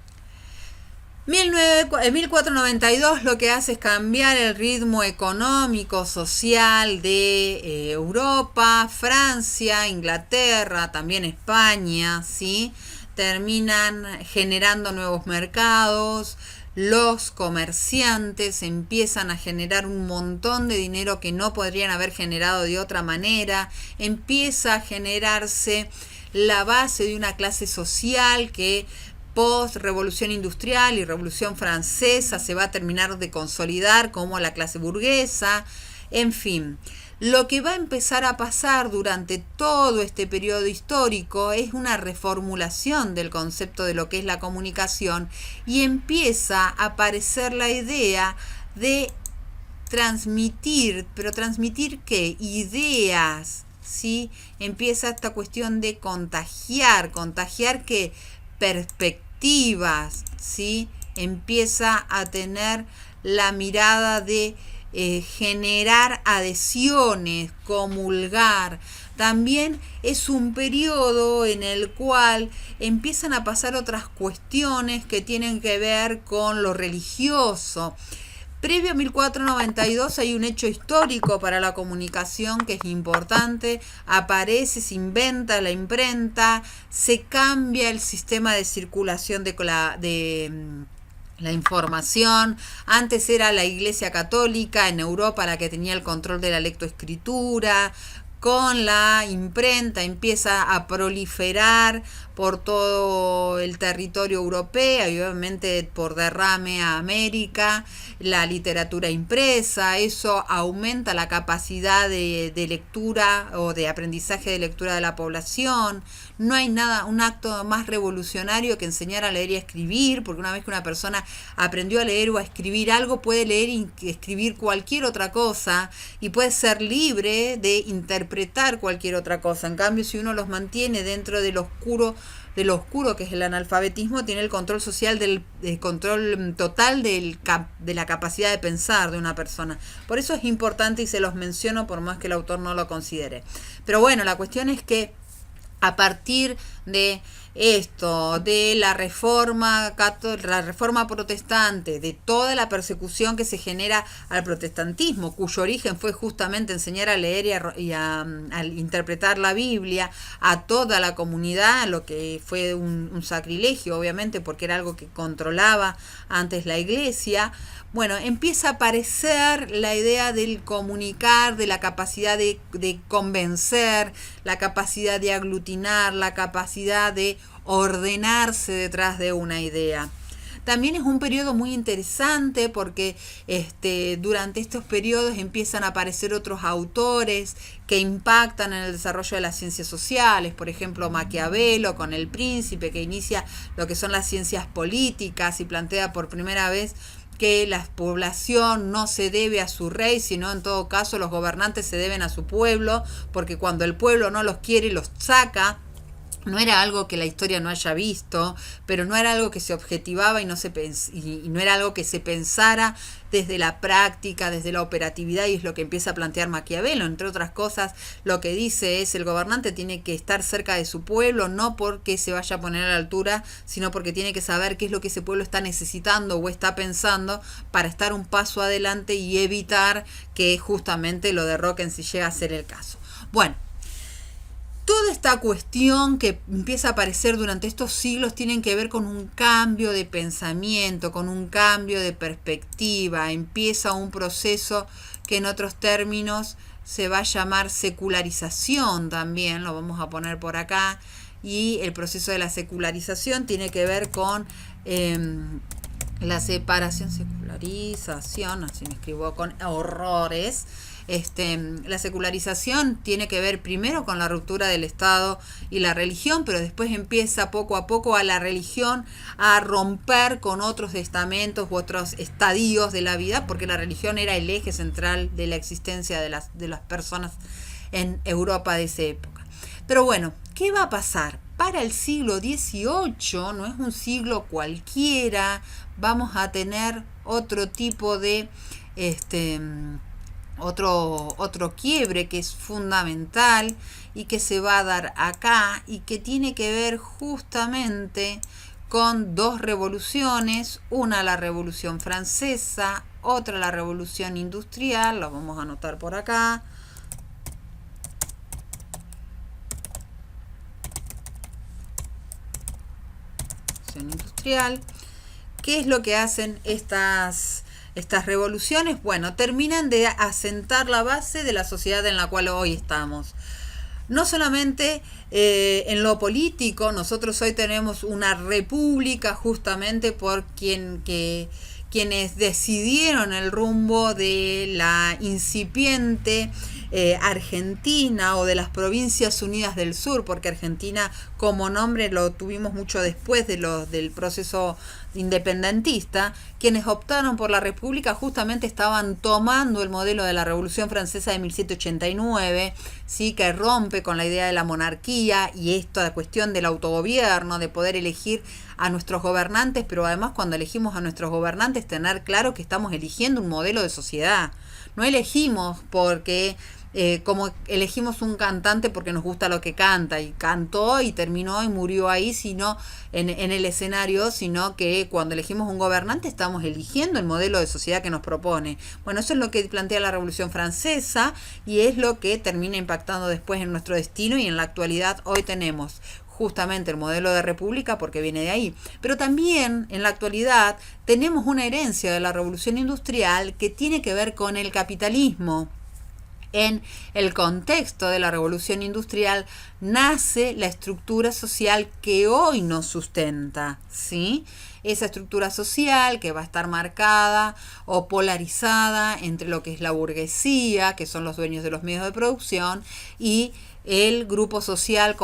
1492 lo que hace es cambiar el ritmo económico, social de Europa, Francia, Inglaterra, también España, ¿sí? Terminan generando nuevos mercados, los comerciantes empiezan a generar un montón de dinero que no podrían haber generado de otra manera, empieza a generarse la base de una clase social que post-revolución industrial y revolución francesa se va a terminar de consolidar como la clase burguesa. En fin, lo que va a empezar a pasar durante todo este periodo histórico es una reformulación del concepto de lo que es la comunicación, y empieza a aparecer la idea de transmitir, pero ¿transmitir qué? Ideas, ¿sí? Empieza esta cuestión de contagiar que perspectivas, ¿sí? Empieza a tener la mirada de generar adhesiones, comulgar. También es un periodo en el cual empiezan a pasar otras cuestiones que tienen que ver con lo religioso. Previo a 1492 hay un hecho histórico para la comunicación que es importante. Aparece, se inventa la imprenta, se cambia el sistema de circulación de la información. Antes era la Iglesia Católica en Europa la que tenía el control de la lectoescritura. Con la imprenta empieza a proliferar por todo el territorio europeo y obviamente por derrame a América la literatura impresa. Eso aumenta la capacidad de lectura o de aprendizaje de lectura de la población. No hay un acto más revolucionario que enseñar a leer y a escribir, porque una vez que una persona aprendió a leer o a escribir algo, puede leer y escribir cualquier otra cosa y puede ser libre de interpretar cualquier otra cosa. En cambio, si uno los mantiene dentro de lo oscuro que es el analfabetismo, tiene el control social del control total de la capacidad de pensar de una persona. Por eso es importante y se los menciono por más que el autor no lo considere. Pero bueno, la cuestión es que a partir de esto de la reforma protestante, de toda la persecución que se genera al protestantismo, cuyo origen fue justamente enseñar a leer y a interpretar la Biblia a toda la comunidad, lo que fue un sacrilegio, obviamente, porque era algo que controlaba antes la Iglesia. Bueno, empieza a aparecer la idea del comunicar, de la capacidad de convencer, la capacidad de aglutinar, la capacidad de ordenarse detrás de una idea. También es un periodo muy interesante porque durante estos periodos empiezan a aparecer otros autores que impactan en el desarrollo de las ciencias sociales, por ejemplo Maquiavelo con El Príncipe, que inicia lo que son las ciencias políticas y plantea por primera vez que la población no se debe a su rey, sino en todo caso los gobernantes se deben a su pueblo, porque cuando el pueblo no los quiere los saca. No era algo que la historia no haya visto, pero no era algo que se objetivaba y no era algo que se pensara desde la práctica, desde la operatividad, y es lo que empieza a plantear Maquiavelo. Entre otras cosas, lo que dice es: el gobernante tiene que estar cerca de su pueblo, no porque se vaya a poner a la altura, sino porque tiene que saber qué es lo que ese pueblo está necesitando o está pensando para estar un paso adelante y evitar que justamente lo derroquen si llega a ser el caso. Bueno, toda esta cuestión que empieza a aparecer durante estos siglos tiene que ver con un cambio de pensamiento, con un cambio de perspectiva. Empieza un proceso que en otros términos se va a llamar secularización también, lo vamos a poner por acá, y el proceso de la secularización tiene que ver con la secularización, así me escribo con horrores. La secularización tiene que ver primero con la ruptura del Estado y la religión, pero después empieza poco a poco a la religión a romper con otros estamentos u otros estadios de la vida, porque la religión era el eje central de la existencia de las personas en Europa de esa época. Pero bueno, ¿qué va a pasar? Para el siglo XVIII, no es un siglo cualquiera, vamos a tener otro tipo de otro quiebre que es fundamental y que se va a dar acá y que tiene que ver justamente con dos revoluciones, una la Revolución Francesa, otra la Revolución Industrial, lo vamos a anotar por acá. Industrial. ¿Qué es lo que hacen estas revoluciones? Bueno, terminan de asentar la base de la sociedad en la cual hoy estamos. No solamente en lo político, nosotros hoy tenemos una república justamente por quienes decidieron el rumbo de la incipiente Argentina o de las Provincias Unidas del Sur, porque Argentina como nombre lo tuvimos mucho después del proceso independentista. Quienes optaron por la república justamente estaban tomando el modelo de la Revolución Francesa de 1789, ¿sí? Que rompe con la idea de la monarquía y esta cuestión del autogobierno, de poder elegir a nuestros gobernantes, pero además cuando elegimos a nuestros gobernantes tener claro que estamos eligiendo un modelo de sociedad. No elegimos porque como elegimos un cantante porque nos gusta lo que canta y cantó y terminó y murió ahí, sino en el escenario, sino que cuando elegimos un gobernante estamos eligiendo el modelo de sociedad que nos propone. Bueno, eso es lo que plantea la Revolución Francesa y es lo que termina impactando después en nuestro destino, y en la actualidad hoy tenemos justamente el modelo de república porque viene de ahí. Pero también en la actualidad tenemos una herencia de la Revolución Industrial que tiene que ver con el capitalismo. En el contexto de la Revolución Industrial nace la estructura social que hoy nos sustenta, ¿sí? Esa estructura social que va a estar marcada o polarizada entre lo que es la burguesía, que son los dueños de los medios de producción, y el grupo social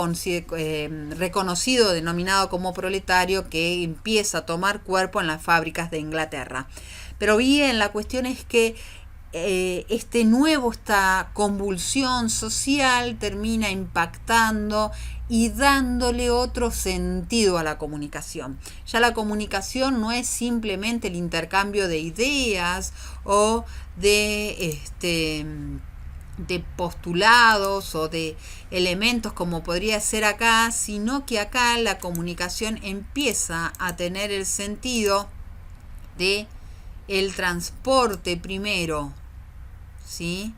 reconocido, denominado como proletario, que empieza a tomar cuerpo en las fábricas de Inglaterra. Pero bien, la cuestión es que esta convulsión social termina impactando y dándole otro sentido a la comunicación. Ya la comunicación no es simplemente el intercambio de ideas o de de postulados o de elementos como podría ser acá, sino que acá la comunicación empieza a tener el sentido de el transporte primero, ¿sí?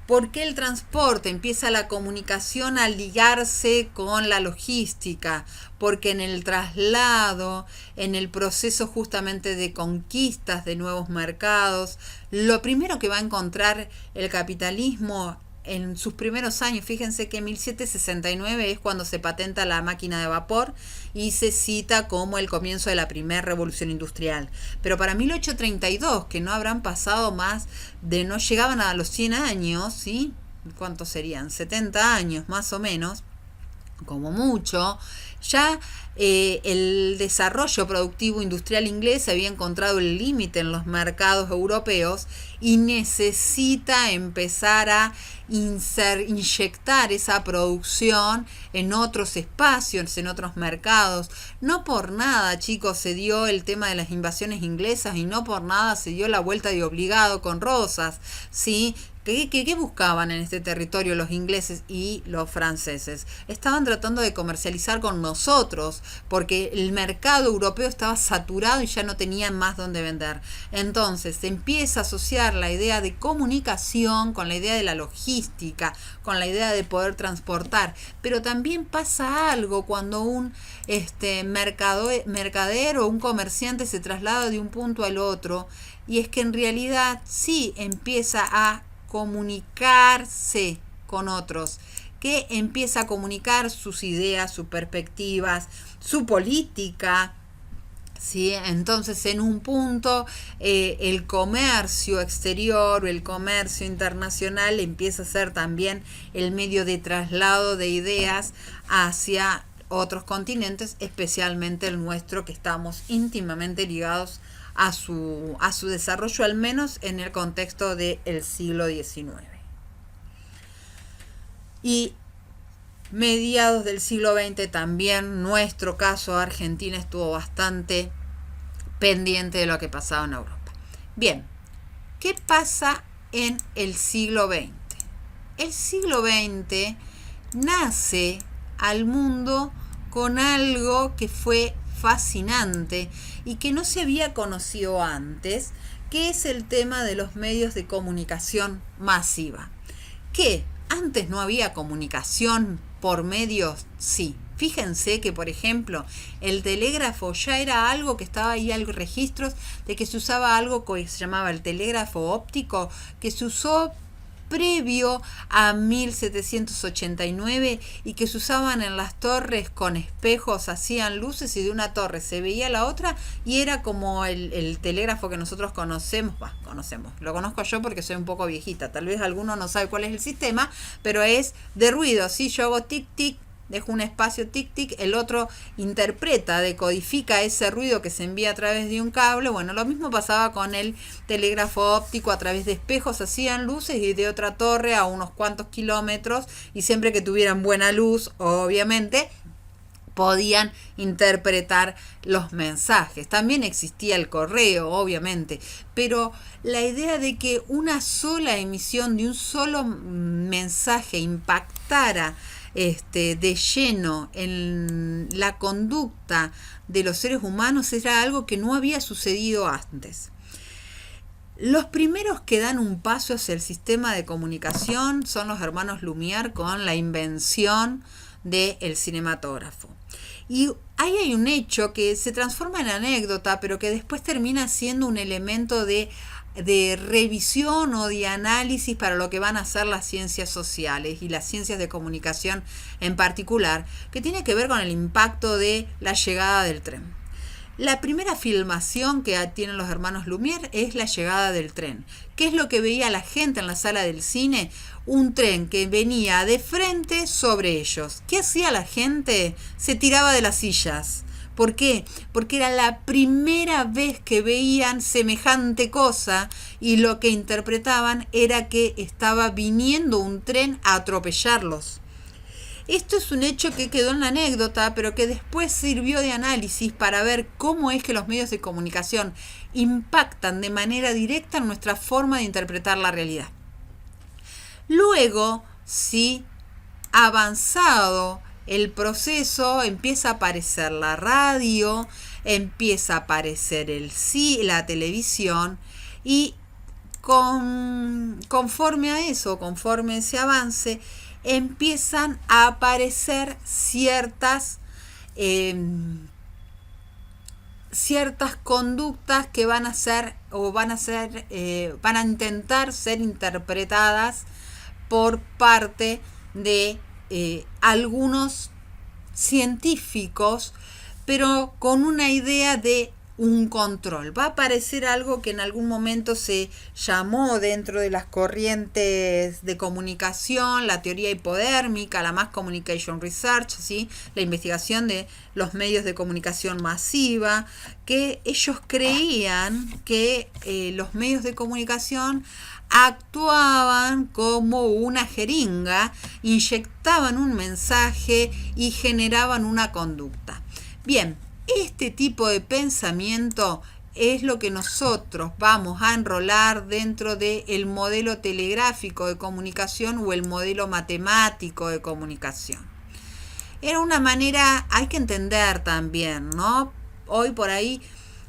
¿Por qué el transporte? Empieza la comunicación a ligarse con la logística, porque en el traslado, en el proceso justamente de conquistas de nuevos mercados, lo primero que va a encontrar el capitalismo en sus primeros años, fíjense que en 1769 es cuando se patenta la máquina de vapor y se cita como el comienzo de la primera revolución industrial. Pero para 1832, que no habrán pasado más de, no llegaban a los 100 años, ¿sí? ¿Cuántos serían? 70 años más o menos, como mucho. Ya el desarrollo productivo industrial inglés había encontrado el límite en los mercados europeos y necesita empezar a inyectar esa producción en otros espacios, en otros mercados. No por nada, chicos, se dio el tema de las invasiones inglesas y no por nada se dio la vuelta de obligado con Rosas, ¿sí? ¿Qué buscaban en este territorio los ingleses y los franceses? Estaban tratando de comercializar con nosotros, porque el mercado europeo estaba saturado y ya no tenían más donde vender. Entonces se empieza a asociar la idea de comunicación con la idea de la logística, con la idea de poder transportar. Pero también pasa algo cuando un mercader o un comerciante se traslada de un punto al otro, y es que en realidad sí empieza a comunicarse con otros, que empieza a comunicar sus ideas, sus perspectivas, su política, ¿sí? Entonces en un punto el comercio exterior o el comercio internacional empieza a ser también el medio de traslado de ideas hacia otros continentes, especialmente el nuestro, que estamos íntimamente ligados a su desarrollo, al menos en el contexto del siglo XIX. Y mediados del siglo XX también nuestro caso Argentina estuvo bastante pendiente de lo que pasaba en Europa. Bien, ¿qué pasa en el siglo XX? El siglo XX nace al mundo con algo que fue fascinante y que no se había conocido antes, que es el tema de los medios de comunicación masiva. ¿Que antes no había comunicación por medios? Sí. Fíjense que, por ejemplo, el telégrafo ya era algo que estaba ahí, algo registros de que se usaba algo que se llamaba el telégrafo óptico, que se usó previo a 1789 y que se usaban en las torres con espejos, hacían luces y de una torre se veía la otra y era como el telégrafo que nosotros conocemos, lo conozco yo porque soy un poco viejita, tal vez alguno no sabe cuál es el sistema, pero es de ruido, ¿sí? Yo hago tic tic, dejo un espacio tic tic, el otro interpreta, decodifica ese ruido que se envía a través de un cable. Bueno, lo mismo pasaba con el telégrafo óptico, a través de espejos hacían luces y de otra torre a unos cuantos kilómetros, y siempre que tuvieran buena luz, obviamente, podían interpretar los mensajes. También existía el correo, obviamente, pero la idea de que una sola emisión de un solo mensaje impactara de lleno en la conducta de los seres humanos era algo que no había sucedido antes. Los primeros que dan un paso hacia el sistema de comunicación son los hermanos Lumière con la invención del cinematógrafo. Y ahí hay un hecho que se transforma en anécdota, pero que después termina siendo un elemento de revisión o de análisis para lo que van a ser las ciencias sociales y las ciencias de comunicación en particular, que tiene que ver con el impacto de la llegada del tren. La primera filmación que tienen los hermanos Lumière es la llegada del tren. ¿Qué es lo que veía la gente en la sala del cine? Un tren que venía de frente sobre ellos. ¿Qué hacía la gente? Se tiraba de las sillas. ¿Por qué? Porque era la primera vez que veían semejante cosa y lo que interpretaban era que estaba viniendo un tren a atropellarlos. Esto es un hecho que quedó en la anécdota, pero que después sirvió de análisis para ver cómo es que los medios de comunicación impactan de manera directa en nuestra forma de interpretar la realidad. Luego, si avanzado el proceso, empieza a aparecer la radio, empieza a aparecer la televisión, y conforme a eso, conforme ese avance, empiezan a aparecer ciertas conductas que van a intentar ser interpretadas por parte de algunos científicos, pero con una idea de un control. Va a aparecer algo que en algún momento se llamó dentro de las corrientes de comunicación la teoría hipodérmica, la Mass Communication Research, ¿sí? La investigación de los medios de comunicación masiva, que ellos creían que los medios de comunicación actuaban como una jeringa, inyectaban un mensaje y generaban una conducta. Bien, este tipo de pensamiento es lo que nosotros vamos a enrolar dentro del modelo telegráfico de comunicación o el modelo matemático de comunicación. Era una manera, hay que entender también, ¿no? Hoy por ahí,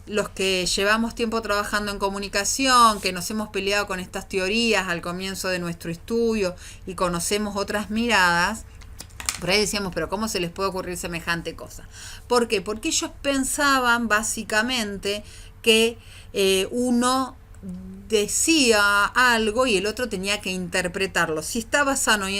los que llevamos tiempo trabajando en comunicación, que nos hemos peleado con estas teorías al comienzo de nuestro estudio y conocemos otras miradas, por ahí decíamos, pero ¿cómo se les puede ocurrir semejante cosa? ¿Por qué? Porque ellos pensaban básicamente que uno decía algo y el otro tenía que interpretarlo. Si estaba sano y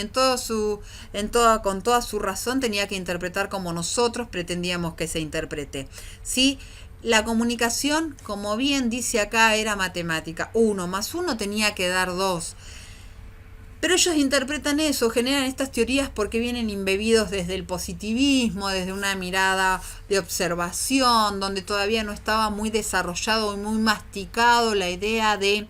con toda su razón, tenía que interpretar como nosotros pretendíamos que se interprete. ¿Sí? La comunicación, como bien dice acá, era matemática. 1 más 1 tenía que dar 2. Pero ellos interpretan eso, generan estas teorías porque vienen embebidos desde el positivismo, desde una mirada de observación, donde todavía no estaba muy desarrollado y muy masticado la idea de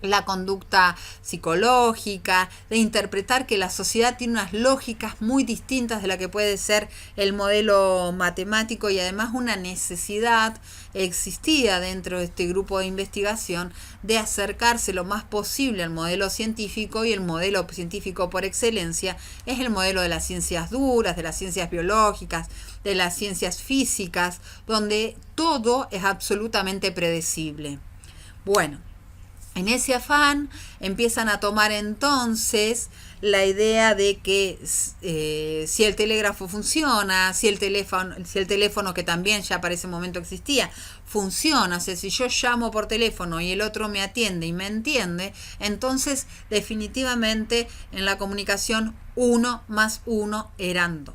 la conducta psicológica, de interpretar que la sociedad tiene unas lógicas muy distintas de la que puede ser el modelo matemático, y además una necesidad existía dentro de este grupo de investigación de acercarse lo más posible al modelo científico, y el modelo científico por excelencia es el modelo de las ciencias duras, de las ciencias biológicas, de las ciencias físicas, donde todo es absolutamente predecible. Bueno, en ese afán empiezan a tomar entonces la idea de que si el telégrafo funciona, si el teléfono que también ya para ese momento existía, funciona, o sea, si yo llamo por teléfono y el otro me atiende y me entiende, entonces definitivamente en la comunicación 1 más 1 eran 2.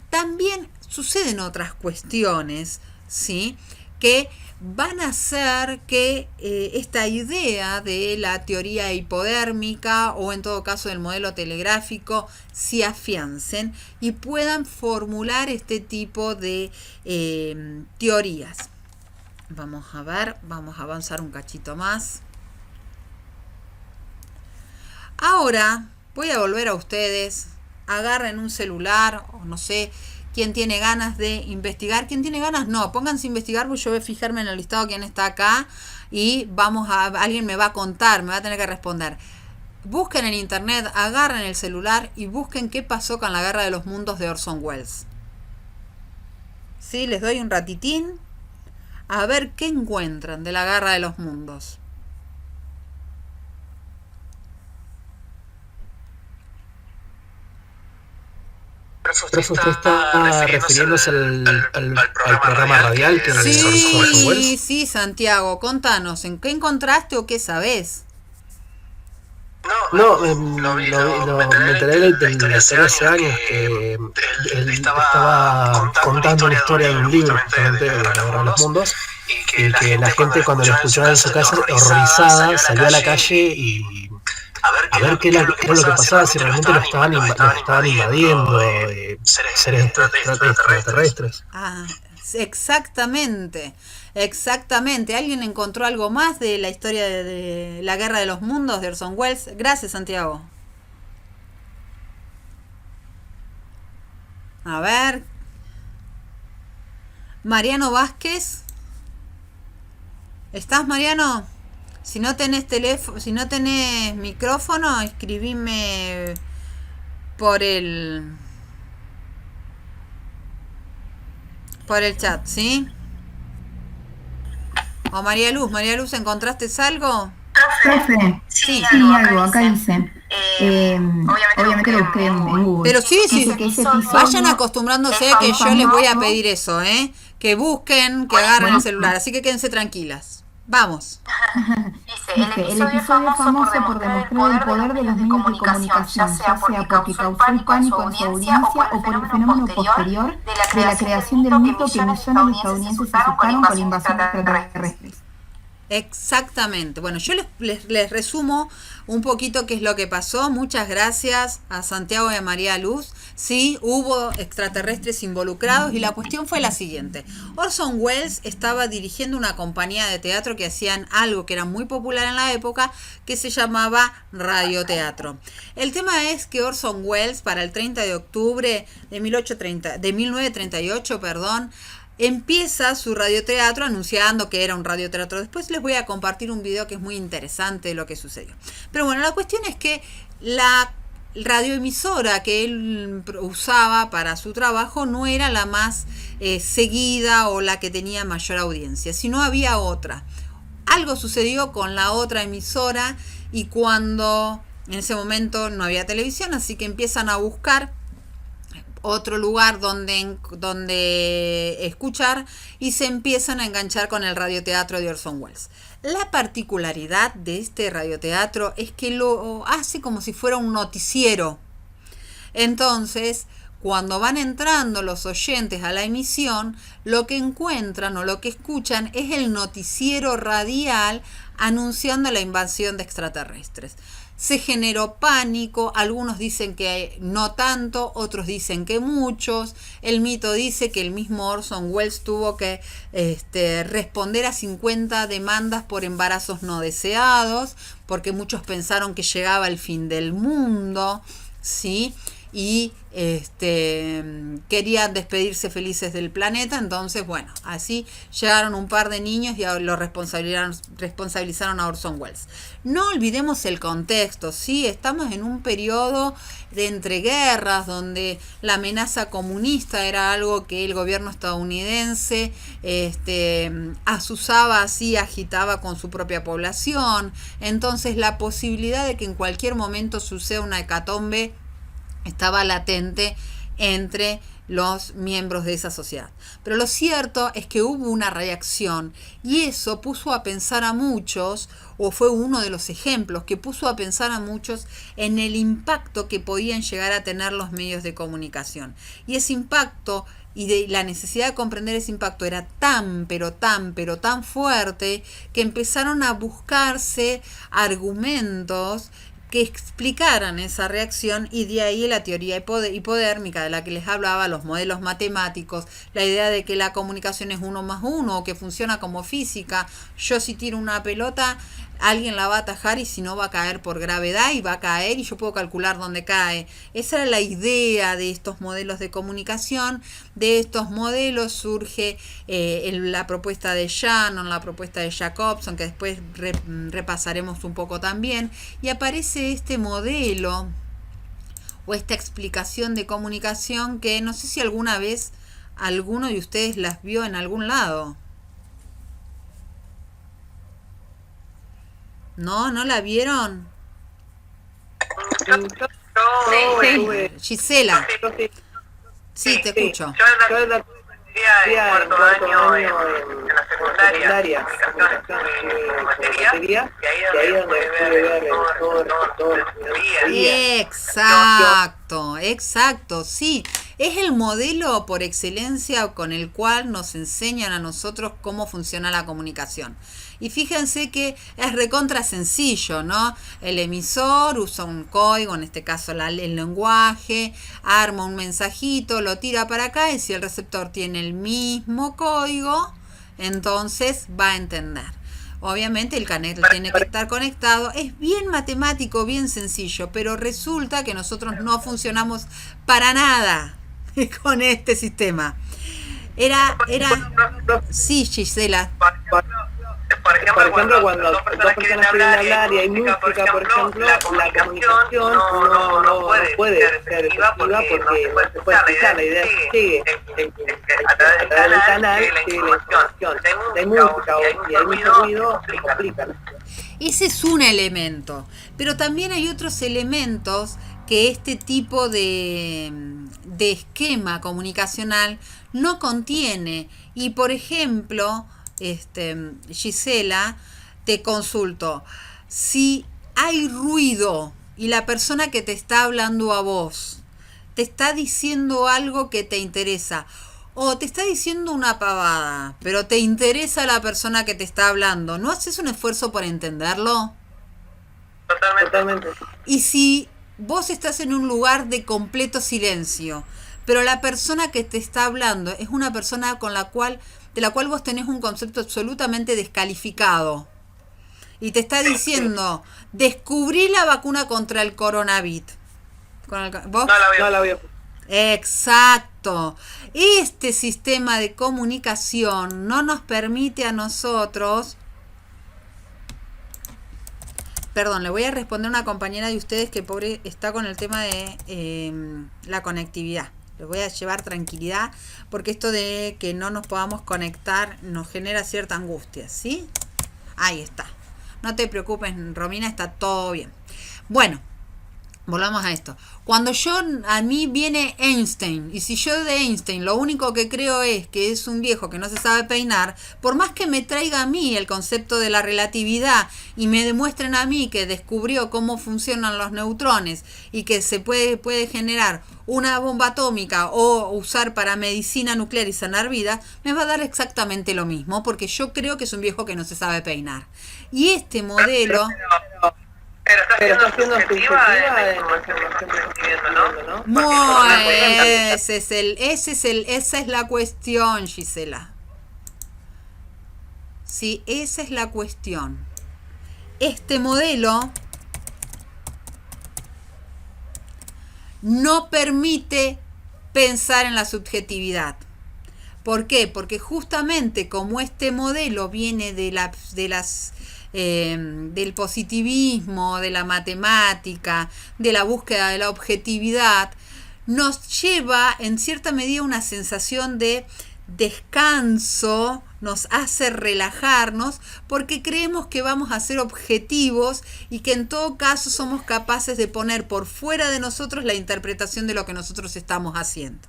También suceden otras cuestiones, ¿sí?, que van a hacer que esta idea de la teoría hipodérmica, o en todo caso del modelo telegráfico, se afiancen y puedan formular este tipo de teorías. Vamos a ver, vamos a avanzar un cachito más. Ahora voy a volver a ustedes. Agarren un celular, o no sé, ¿quién tiene ganas de investigar? ¿Quién tiene ganas? No, pónganse a investigar, porque yo voy a fijarme en el listado quién está acá y alguien me va a contar, me va a tener que responder. Busquen en internet, agarren el celular y busquen qué pasó con la Guerra de los Mundos de Orson Welles. Sí, les doy un ratitín a ver qué encuentran de la Guerra de los Mundos. Profe, usted está refiriéndose al programa radial que realizó Orson Welles. Sí, Santiago, contanos, ¿en qué encontraste o qué sabés? No, me enteré de la historia hace años, que él estaba contando una historia de un libro, justamente de la Guerra de los Mundos, y que la gente, cuando lo escuchaba en su casa, horrorizada, salió a la calle y a ver qué era lo que pasaba, si realmente lo estaban invadiendo seres extraterrestres. Ah, exactamente. ¿Alguien encontró algo más de la historia de la Guerra de los Mundos de Orson Welles? Gracias, Santiago. A ver. Mariano Vázquez. ¿Estás, Mariano? Si no tenés teléfono, si no tenés micrófono, escribime por el chat, ¿sí? O María Luz, ¿encontraste algo? Profe, sí, algo, acá dice. Obviamente lo busqué en Google. Pero sí, Dice que ese episodio vayan acostumbrándose a que es yo les voy a famoso. pedir eso, que busquen, que agarren el celular, así que quédense tranquilas. Vamos. Dice, el episodio es famoso por demostrar el poder de los medios de comunicación, ya sea porque causó el pánico en su audiencia o por el fenómeno posterior de la creación del mito que millones de estadounidenses se asustaron con la invasión extraterrestre. Exactamente. Bueno, yo les resumo un poquito qué es lo que pasó. Muchas gracias a Santiago y a María Luz. Sí, hubo extraterrestres involucrados y la cuestión fue la siguiente. Orson Welles estaba dirigiendo una compañía de teatro que hacían algo que era muy popular en la época, que se llamaba radioteatro. El tema es que Orson Welles, para el 30 de octubre de 1938, empieza su radioteatro anunciando que era un radioteatro. Después les voy a compartir un video que es muy interesante de lo que sucedió. Pero bueno, la cuestión es que la radioemisora que él usaba para su trabajo no era la más seguida o la que tenía mayor audiencia, sino había otra. Algo sucedió con la otra emisora y cuando en ese momento no había televisión, así que empiezan a buscar otro lugar donde escuchar y se empiezan a enganchar con el radioteatro de Orson Welles. La particularidad de este radioteatro es que lo hace como si fuera un noticiero. Entonces, cuando van entrando los oyentes a la emisión, lo que encuentran o lo que escuchan es el noticiero radial anunciando la invasión de extraterrestres. Se generó pánico, algunos dicen que no tanto, otros dicen que muchos. El mito dice que el mismo Orson Welles tuvo que responder a 50 demandas por embarazos no deseados, porque muchos pensaron que llegaba el fin del mundo, ¿sí? Y querían despedirse felices del planeta. Entonces, bueno, así llegaron un par de niños y lo responsabilizaron a Orson Welles. No olvidemos el contexto, ¿sí? Estamos en un periodo de entreguerras donde la amenaza comunista era algo que el gobierno estadounidense azuzaba, así agitaba con su propia población. Entonces la posibilidad de que en cualquier momento suceda una hecatombe estaba latente entre los miembros de esa sociedad. Pero lo cierto es que hubo una reacción y eso puso a pensar a muchos, o fue uno de los ejemplos que puso a pensar a muchos en el impacto que podían llegar a tener los medios de comunicación. Y ese impacto y de la necesidad de comprender ese impacto era tan fuerte que empezaron a buscarse argumentos que explicaran esa reacción, y de ahí la teoría hipodérmica de la que les hablaba, los modelos matemáticos, la idea de que la comunicación es 1 más 1, o que funciona como física. Yo si tiro una pelota, alguien la va a atajar y si no va a caer por gravedad y va a caer y yo puedo calcular dónde cae. Esa era la idea de estos modelos de comunicación. De estos modelos surge la propuesta de Shannon, la propuesta de Jacobson, que después repasaremos un poco también, y aparece este modelo o esta explicación de comunicación que no sé si alguna vez alguno de ustedes las vio en algún lado. ¿No? ¿No la vieron? Sí. Gisela. Sí, te escucho. Yo en la cuarto año en la secundaria, materia, y ahí es donde pude ver todo Exacto, sí. Es el modelo por excelencia con el cual nos enseñan a nosotros cómo funciona la comunicación. Y fíjense que es recontra sencillo, ¿no? El emisor usa un código, en este caso el lenguaje, arma un mensajito, lo tira para acá y si el receptor tiene el mismo código, entonces va a entender. Obviamente el canal tiene que estar conectado. Es bien matemático, bien sencillo, pero resulta que nosotros no funcionamos para nada con este sistema. Sí, Gisela. Por ejemplo, cuando dos personas quieren hablar y hay música, por ejemplo, la comunicación no puede ser efectiva porque no se puede escuchar. La idea es que a través del canal sigue la información. Si hay música y hay mucho ruido, se complica. Ese es un elemento, pero también hay otros elementos que este tipo de esquema comunicacional no contiene. Y por ejemplo, Gisela, te consulto, si hay ruido y la persona que te está hablando a vos te está diciendo algo que te interesa, o te está diciendo una pavada, pero te interesa la persona que te está hablando, ¿no haces un esfuerzo por entenderlo? Totalmente. Y si vos estás en un lugar de completo silencio, pero la persona que te está hablando es una persona de la cual vos tenés un concepto absolutamente descalificado, y te está diciendo, descubrí la vacuna contra el coronavirus. ¿Vos? No la veo. Exacto. Este sistema de comunicación no nos permite a nosotros... Perdón, le voy a responder a una compañera de ustedes que pobre está con el tema de la conectividad. Les voy a llevar tranquilidad porque esto de que no nos podamos conectar nos genera cierta angustia, ¿sí? Ahí está. No te preocupes, Romina, está todo bien. Bueno, volvamos a esto. Cuando a mí viene Einstein, y si yo de Einstein lo único que creo es que es un viejo que no se sabe peinar, por más que me traiga a mí el concepto de la relatividad y me demuestren a mí que descubrió cómo funcionan los neutrones y que se puede generar una bomba atómica o usar para medicina nuclear y sanar vidas, me va a dar exactamente lo mismo, porque yo creo que es un viejo que no se sabe peinar. Y este modelo... Pero está siendo subjetiva la información que estás recibiendo, ¿no? Esa es la cuestión, Gisela. Sí, esa es la cuestión. Este modelo no permite pensar en la subjetividad. ¿Por qué? Porque justamente como este modelo viene del positivismo, de la matemática, de la búsqueda de la objetividad, nos lleva en cierta medida una sensación de descanso, nos hace relajarnos porque creemos que vamos a ser objetivos y que en todo caso somos capaces de poner por fuera de nosotros la interpretación de lo que nosotros estamos haciendo.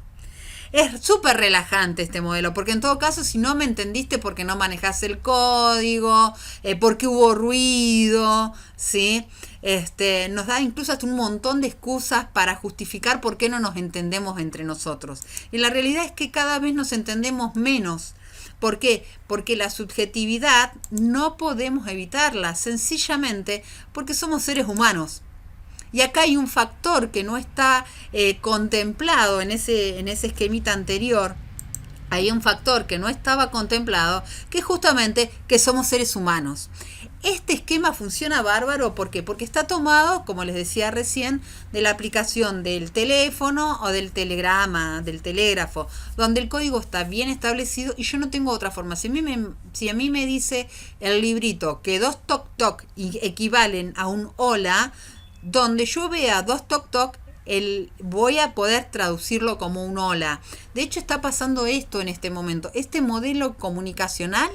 Es súper relajante este modelo, porque en todo caso, si no me entendiste porque no manejás el código, porque hubo ruido, ¿sí? Nos da incluso hasta un montón de excusas para justificar por qué no nos entendemos entre nosotros. Y la realidad es que cada vez nos entendemos menos. ¿Por qué? Porque la subjetividad no podemos evitarla, sencillamente porque somos seres humanos. Y acá hay un factor que no está contemplado en ese esquemita anterior. Hay un factor que no estaba contemplado, que es justamente que somos seres humanos. Este esquema funciona bárbaro, ¿por qué? Porque está tomado, como les decía recién, de la aplicación del teléfono o del telegrama, del telégrafo, donde el código está bien establecido y yo no tengo otra forma. Si a mí me dice el librito que 2 toc toc equivalen a un hola, donde yo vea 2 toc toc, voy a poder traducirlo como un hola. De hecho, está pasando esto en este momento. Este modelo comunicacional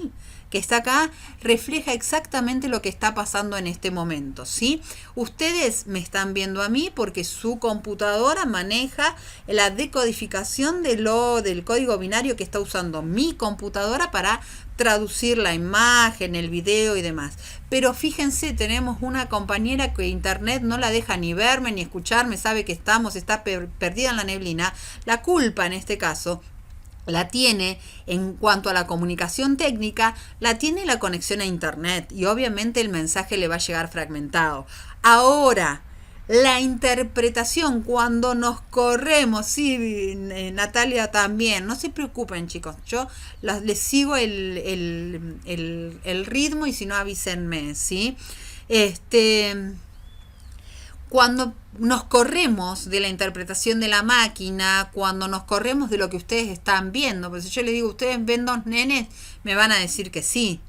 que está acá refleja exactamente lo que está pasando en este momento, ¿sí? Ustedes me están viendo a mí porque su computadora maneja la decodificación del código binario que está usando mi computadora para traducir la imagen, el video y demás. Pero fíjense, tenemos una compañera que internet no la deja ni verme ni escucharme, sabe que está perdida en la neblina. La culpa en este caso la tiene, en cuanto a la comunicación técnica, la tiene la conexión a internet y obviamente el mensaje le va a llegar fragmentado. Ahora, la interpretación cuando nos corremos, sí, Natalia también, no se preocupen chicos, yo les sigo el ritmo y si no avísenme, ¿sí? Cuando nos corremos de la interpretación de la máquina, cuando nos corremos de lo que ustedes están viendo, pues si yo les digo, ustedes ven 2 nenes, me van a decir que sí.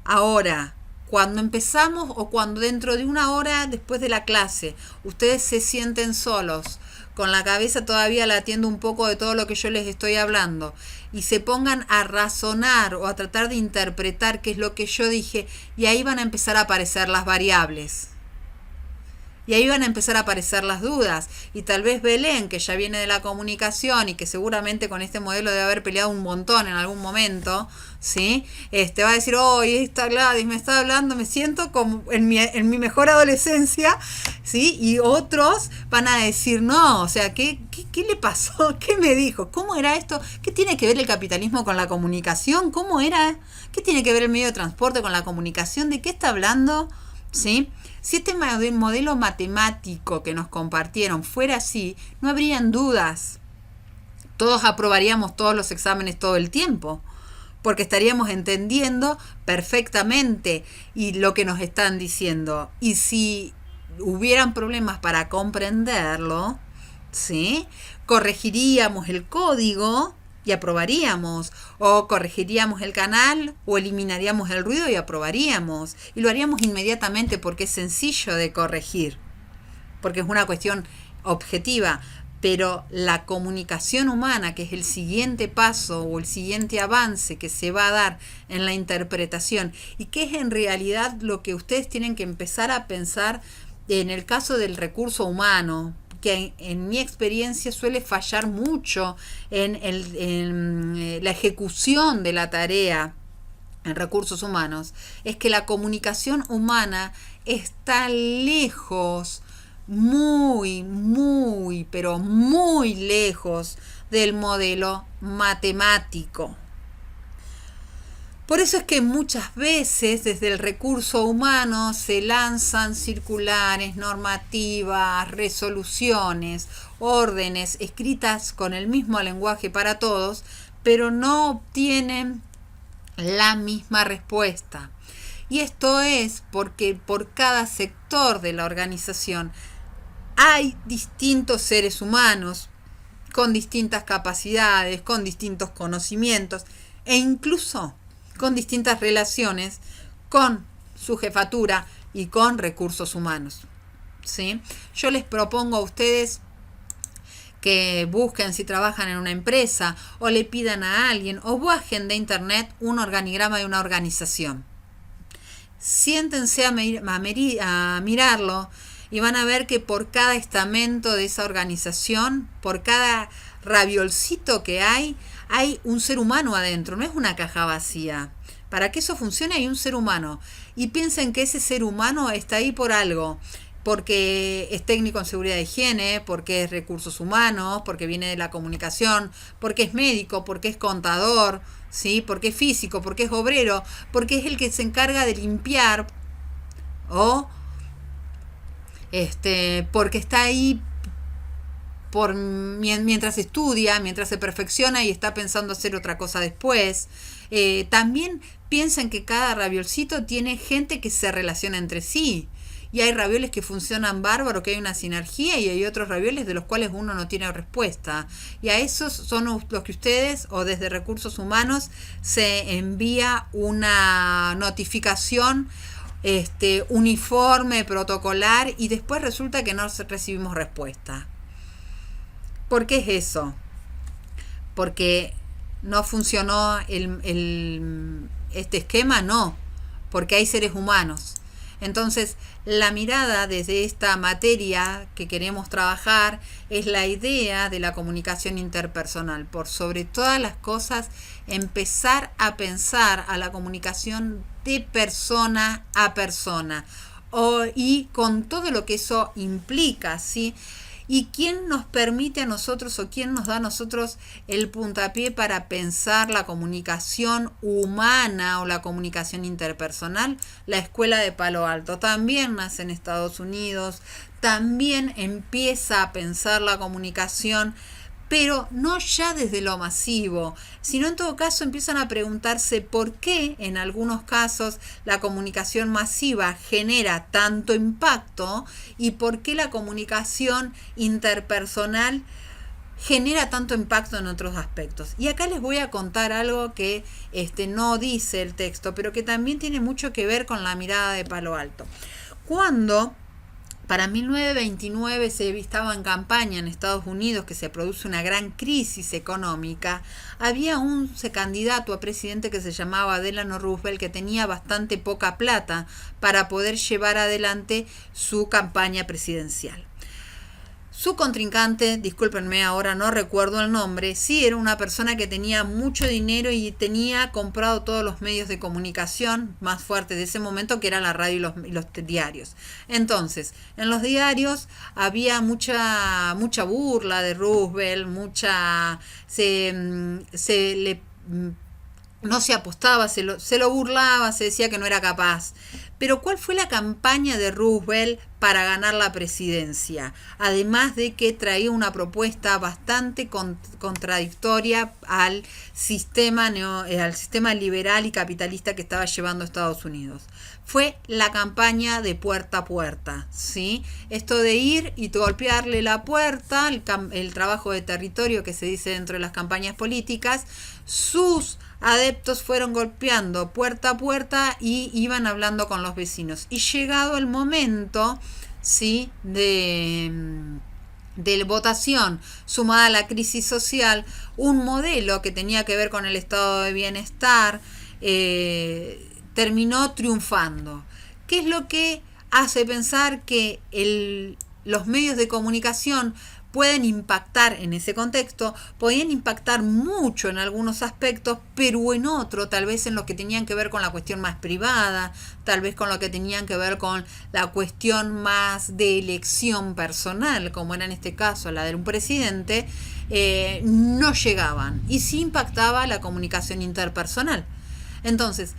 Ahora, cuando empezamos o cuando dentro de una hora después de la clase ustedes se sienten solos, con la cabeza todavía latiendo un poco de todo lo que yo les estoy hablando, y se pongan a razonar o a tratar de interpretar qué es lo que yo dije, y ahí van a empezar a aparecer las variables. Y ahí van a empezar a aparecer las dudas. Y tal vez Belén, que ya viene de la comunicación y que seguramente con este modelo debe haber peleado un montón en algún momento, ¿sí? Va a decir, esta Gladys me está hablando, me siento como en mi mejor adolescencia, ¿sí? Y otros van a decir, no, o sea, ¿qué le pasó? ¿Qué me dijo? ¿Cómo era esto? ¿Qué tiene que ver el capitalismo con la comunicación? ¿Cómo era? ¿Qué tiene que ver el medio de transporte con la comunicación? ¿De qué está hablando? ¿Sí? Si este modelo matemático que nos compartieron fuera así, no habrían dudas. Todos aprobaríamos todos los exámenes todo el tiempo, porque estaríamos entendiendo perfectamente y lo que nos están diciendo. Y si hubieran problemas para comprenderlo, ¿sí? Corregiríamos el código y aprobaríamos, o corregiríamos el canal o eliminaríamos el ruido y aprobaríamos, y lo haríamos inmediatamente porque es sencillo de corregir, porque es una cuestión objetiva. Pero la comunicación humana, que es el siguiente paso o el siguiente avance que se va a dar en la interpretación, y que es en realidad lo que ustedes tienen que empezar a pensar en el caso del recurso humano, que en mi experiencia suele fallar mucho en la ejecución de la tarea en recursos humanos, es que la comunicación humana está lejos, muy, pero muy lejos del modelo matemático. Por eso es que muchas veces desde el recurso humano se lanzan circulares, normativas, resoluciones, órdenes escritas con el mismo lenguaje para todos, pero no obtienen la misma respuesta. Y esto es porque por cada sector de la organización hay distintos seres humanos con distintas capacidades, con distintos conocimientos e incluso con distintas relaciones con su jefatura y con recursos humanos, ¿sí? Yo les propongo a ustedes que busquen si trabajan en una empresa o le pidan a alguien o bajen de internet un organigrama de una organización. Siéntense a mirarlo y van a ver que por cada estamento de esa organización, por cada raviolcito que hay un ser humano adentro, no es una caja vacía. Para que eso funcione hay un ser humano. Y piensen que ese ser humano está ahí por algo. Porque es técnico en seguridad de higiene, porque es recursos humanos, porque viene de la comunicación, porque es médico, porque es contador, ¿sí? Porque es físico, porque es obrero, porque es el que se encarga de limpiar, o porque está ahí mientras estudia, mientras se perfecciona y está pensando hacer otra cosa después. También piensen que cada raviolcito tiene gente que se relaciona entre sí. Y hay ravioles que funcionan bárbaro, que hay una sinergia, y hay otros ravioles de los cuales uno no tiene respuesta. Y a esos son los que ustedes, o desde recursos humanos, se envía una notificación uniforme, protocolar, y después resulta que no recibimos respuesta. ¿Por qué es eso? Porque no funcionó este esquema, no, porque hay seres humanos. Entonces, la mirada desde esta materia que queremos trabajar es la idea de la comunicación interpersonal. Por sobre todas las cosas, empezar a pensar a la comunicación de persona a persona y con todo lo que eso implica, ¿sí? ¿Y quién nos permite a nosotros o quién nos da a nosotros el puntapié para pensar la comunicación humana o la comunicación interpersonal? La Escuela de Palo Alto también nace en Estados Unidos, también empieza a pensar la comunicación, pero no ya desde lo masivo, sino en todo caso empiezan a preguntarse por qué en algunos casos la comunicación masiva genera tanto impacto y por qué la comunicación interpersonal genera tanto impacto en otros aspectos. Y acá les voy a contar algo que no dice el texto, pero que también tiene mucho que ver con la mirada de Palo Alto. Cuando para 1929 se estaba en campaña en Estados Unidos, que se produce una gran crisis económica, había un candidato a presidente que se llamaba Delano Roosevelt, que tenía bastante poca plata para poder llevar adelante su campaña presidencial. Su contrincante, discúlpenme ahora no recuerdo el nombre, sí era una persona que tenía mucho dinero y tenía comprado todos los medios de comunicación más fuertes de ese momento, que era la radio y los diarios. Entonces, en los diarios había mucha burla de Roosevelt, no se apostaba, se lo burlaba, se decía que no era capaz. Pero ¿cuál fue la campaña de Roosevelt para ganar la presidencia? Además de que traía una propuesta bastante contradictoria al sistema liberal y capitalista que estaba llevando Estados Unidos. Fue la campaña de puerta a puerta, ¿sí? Esto de ir y golpearle la puerta, el trabajo de territorio que se dice dentro de las campañas políticas. Sus adeptos fueron golpeando puerta a puerta y iban hablando con los vecinos. Y llegado el momento, ¿sí?, de votación, sumada a la crisis social, un modelo que tenía que ver con el estado de bienestar terminó triunfando. ¿Qué es lo que hace pensar que los medios de comunicación pueden impactar en ese contexto? Podían impactar mucho en algunos aspectos, pero en otro, tal vez en lo que tenían que ver con la cuestión más privada, tal vez con lo que tenían que ver con la cuestión más de elección personal, como era en este caso la de un presidente, no llegaban, y sí impactaba la comunicación interpersonal. Entonces,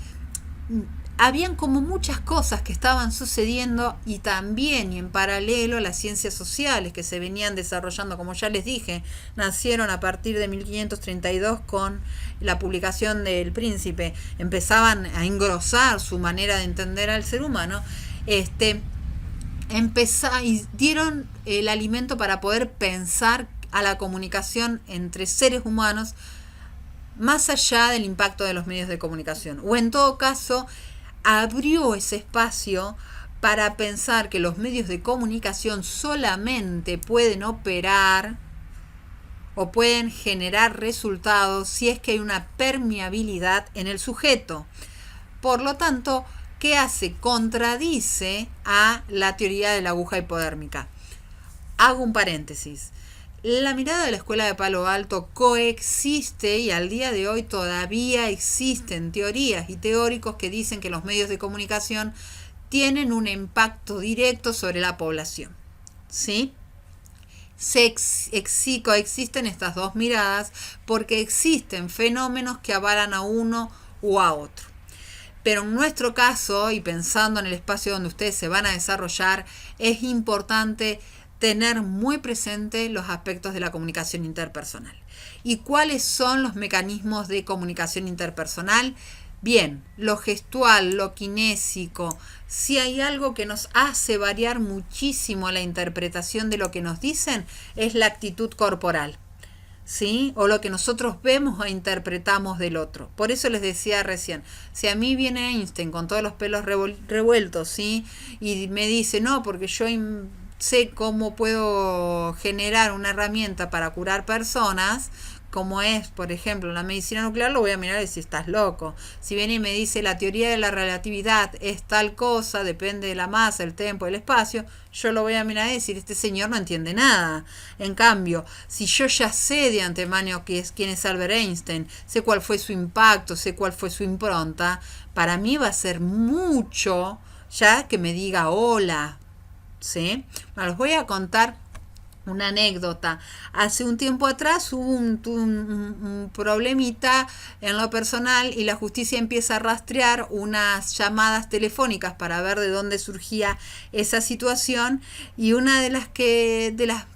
habían como muchas cosas que estaban sucediendo, y también y en paralelo las ciencias sociales que se venían desarrollando, como ya les dije, nacieron a partir de 1532 con la publicación del Príncipe, empezaban a engrosar su manera de entender al ser humano, y dieron el alimento para poder pensar a la comunicación entre seres humanos más allá del impacto de los medios de comunicación, o en todo caso abrió ese espacio para pensar que los medios de comunicación solamente pueden operar o pueden generar resultados si es que hay una permeabilidad en el sujeto. Por lo tanto, ¿qué hace? Contradice a la teoría de la aguja hipodérmica. Hago un paréntesis. La mirada de la escuela de Palo Alto coexiste, y al día de hoy todavía existen teorías y teóricos que dicen que los medios de comunicación tienen un impacto directo sobre la población, ¿sí? Coexisten estas dos miradas porque existen fenómenos que avalan a uno u a otro. Pero en nuestro caso, y pensando en el espacio donde ustedes se van a desarrollar, es importante tener muy presente los aspectos de la comunicación interpersonal. ¿Y cuáles son los mecanismos de comunicación interpersonal? Bien, lo gestual, lo kinésico. Si hay algo que nos hace variar muchísimo la interpretación de lo que nos dicen, es la actitud corporal, ¿sí? O lo que nosotros vemos o interpretamos del otro. Por eso les decía recién, si a mí viene Einstein con todos los pelos revueltos, ¿sí?, y me dice, no, porque yo sé cómo puedo generar una herramienta para curar personas, como es, por ejemplo, la medicina nuclear, lo voy a mirar y decir, estás loco. Si viene y me dice, la teoría de la relatividad es tal cosa, depende de la masa, el tiempo, el espacio, yo lo voy a mirar y decir, este señor no entiende nada. En cambio, si yo ya sé de antemano quién es Albert Einstein, sé cuál fue su impacto, sé cuál fue su impronta, para mí va a ser mucho ya que me diga hola, ¿sí? Bueno, les voy a contar una anécdota. Hace un tiempo atrás hubo un problemita en lo personal y la justicia empieza a rastrear unas llamadas telefónicas para ver de dónde surgía esa situación, y una de las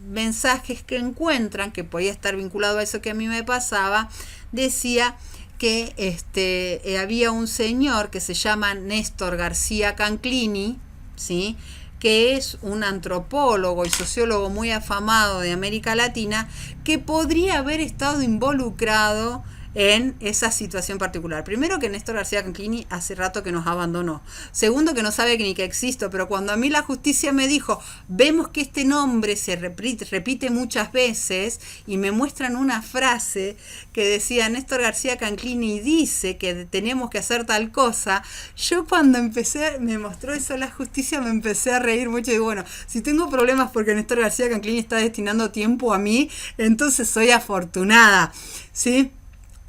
mensajes que encuentran, que podía estar vinculado a eso que a mí me pasaba, decía que había un señor que se llama Néstor García Canclini, ¿sí?, que es un antropólogo y sociólogo muy afamado de América Latina, que podría haber estado involucrado en esa situación particular. Primero, que Néstor García Canclini hace rato que nos abandonó. Segundo, que no sabe ni que existo, pero cuando a mí la justicia me dijo, vemos que este nombre se repite muchas veces, y me muestran una frase que decía, Néstor García Canclini dice que tenemos que hacer tal cosa, yo cuando me mostró eso la justicia, me empecé a reír mucho y digo, bueno, si tengo problemas porque Néstor García Canclini está destinando tiempo a mí, entonces soy afortunada, ¿sí?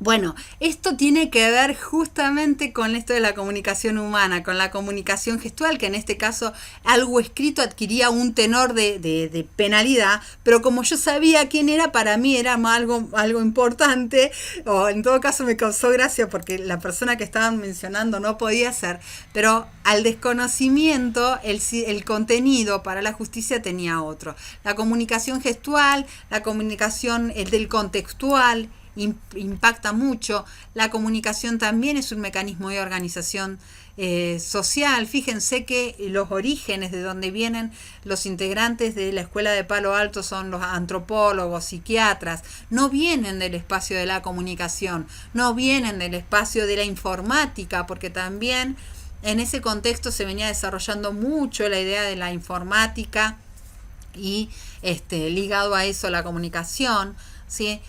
Bueno, esto tiene que ver justamente con esto de la comunicación humana, con la comunicación gestual, que en este caso algo escrito adquiría un tenor de penalidad, pero como yo sabía quién era, para mí era algo importante, o en todo caso me causó gracia porque la persona que estaban mencionando no podía ser, pero al desconocimiento el contenido para la justicia tenía otro. La comunicación gestual, la comunicación del contextual, impacta mucho. La comunicación también es un mecanismo de organización social. Fíjense que los orígenes de donde vienen los integrantes de la Escuela de Palo Alto son los antropólogos, psiquiatras, no vienen del espacio de la comunicación, no vienen del espacio de la informática, porque también en ese contexto se venía desarrollando mucho la idea de la informática y ligado a eso la comunicación, ¿sí?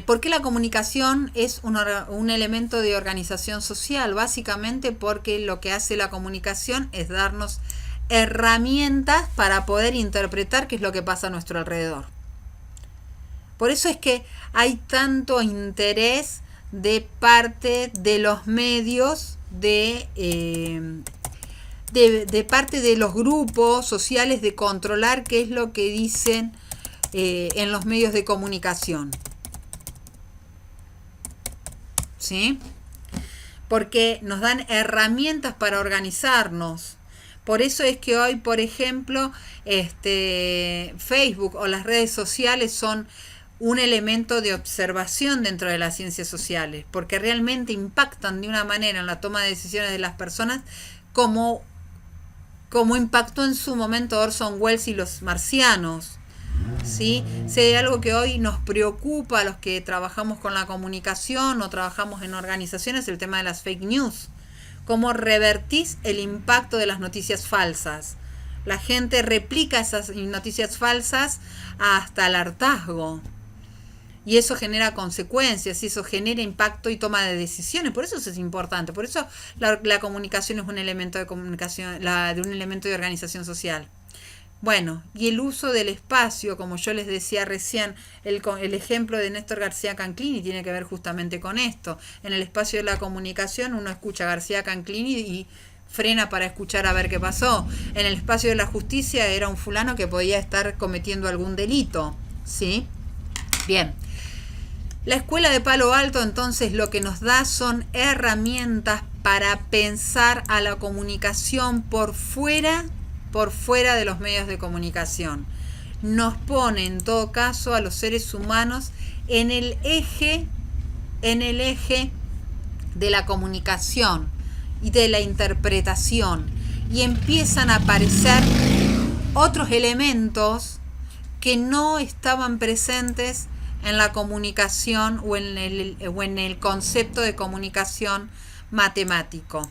¿Por qué la comunicación es un elemento de organización social? Básicamente porque lo que hace la comunicación es darnos herramientas para poder interpretar qué es lo que pasa a nuestro alrededor. Por eso es que hay tanto interés de parte de los medios, de parte de los grupos sociales, de controlar qué es lo que dicen en los medios de comunicación. ¿Sí? Porque nos dan herramientas para organizarnos. Por eso es que hoy, por ejemplo, Facebook o las redes sociales son un elemento de observación dentro de las ciencias sociales, porque realmente impactan de una manera en la toma de decisiones de las personas como impactó en su momento Orson Welles y los marcianos. ¿Sí? Si hay algo que hoy nos preocupa a los que trabajamos con la comunicación o trabajamos en organizaciones, el tema de las fake news. ¿Cómo revertís el impacto de las noticias falsas? La gente replica esas noticias falsas hasta el hartazgo. Y eso genera consecuencias, y eso genera impacto y toma de decisiones. Por eso eso es importante. Por eso la comunicación es un elemento de comunicación, de un elemento de organización social. Bueno, y el uso del espacio, como yo les decía recién, el ejemplo de Néstor García Canclini tiene que ver justamente con esto. En el espacio de la comunicación uno escucha a García Canclini y frena para escuchar a ver qué pasó. En el espacio de la justicia era un fulano que podía estar cometiendo algún delito, ¿sí? Bien. La Escuela de Palo Alto entonces lo que nos da son herramientas para pensar a la comunicación por fuera de los medios de comunicación. Nos pone en todo caso a los seres humanos en el eje de la comunicación y de la interpretación, y empiezan a aparecer otros elementos que no estaban presentes en la comunicación o en el concepto de comunicación matemático.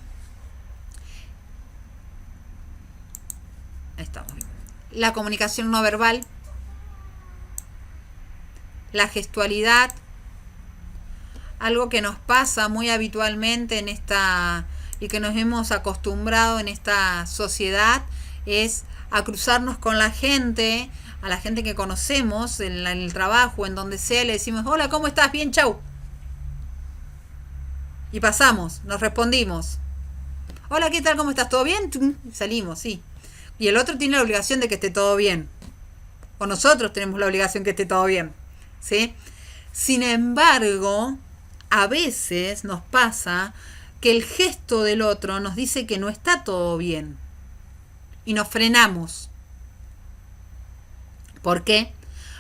Estamos bien. La comunicación no verbal, la gestualidad, algo que nos pasa muy habitualmente en esta y que nos hemos acostumbrado en esta sociedad es a cruzarnos con la gente, a la gente que conocemos en el trabajo, en donde sea, le decimos, hola, ¿cómo estás? Bien, chau. Y pasamos, nos respondimos. Hola, ¿qué tal? ¿Cómo estás? ¿Todo bien? Salimos, sí. Y el otro tiene la obligación de que esté todo bien. O nosotros tenemos la obligación que esté todo bien, ¿sí? Sin embargo, a veces nos pasa que el gesto del otro nos dice que no está todo bien. Y nos frenamos. ¿Por qué?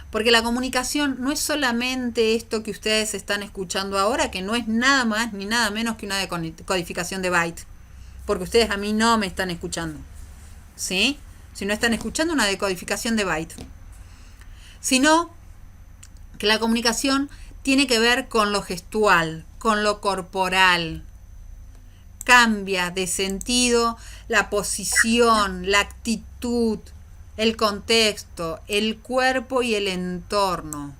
Porque la comunicación no es solamente esto que ustedes están escuchando ahora, que no es nada más ni nada menos que una decodificación de byte. Porque ustedes a mí no me están escuchando. ¿Sí? si no están escuchando, una decodificación de byte, sino que la comunicación tiene que ver con lo gestual, con lo corporal. Cambia de sentido la posición, la actitud, el contexto, el cuerpo y el entorno.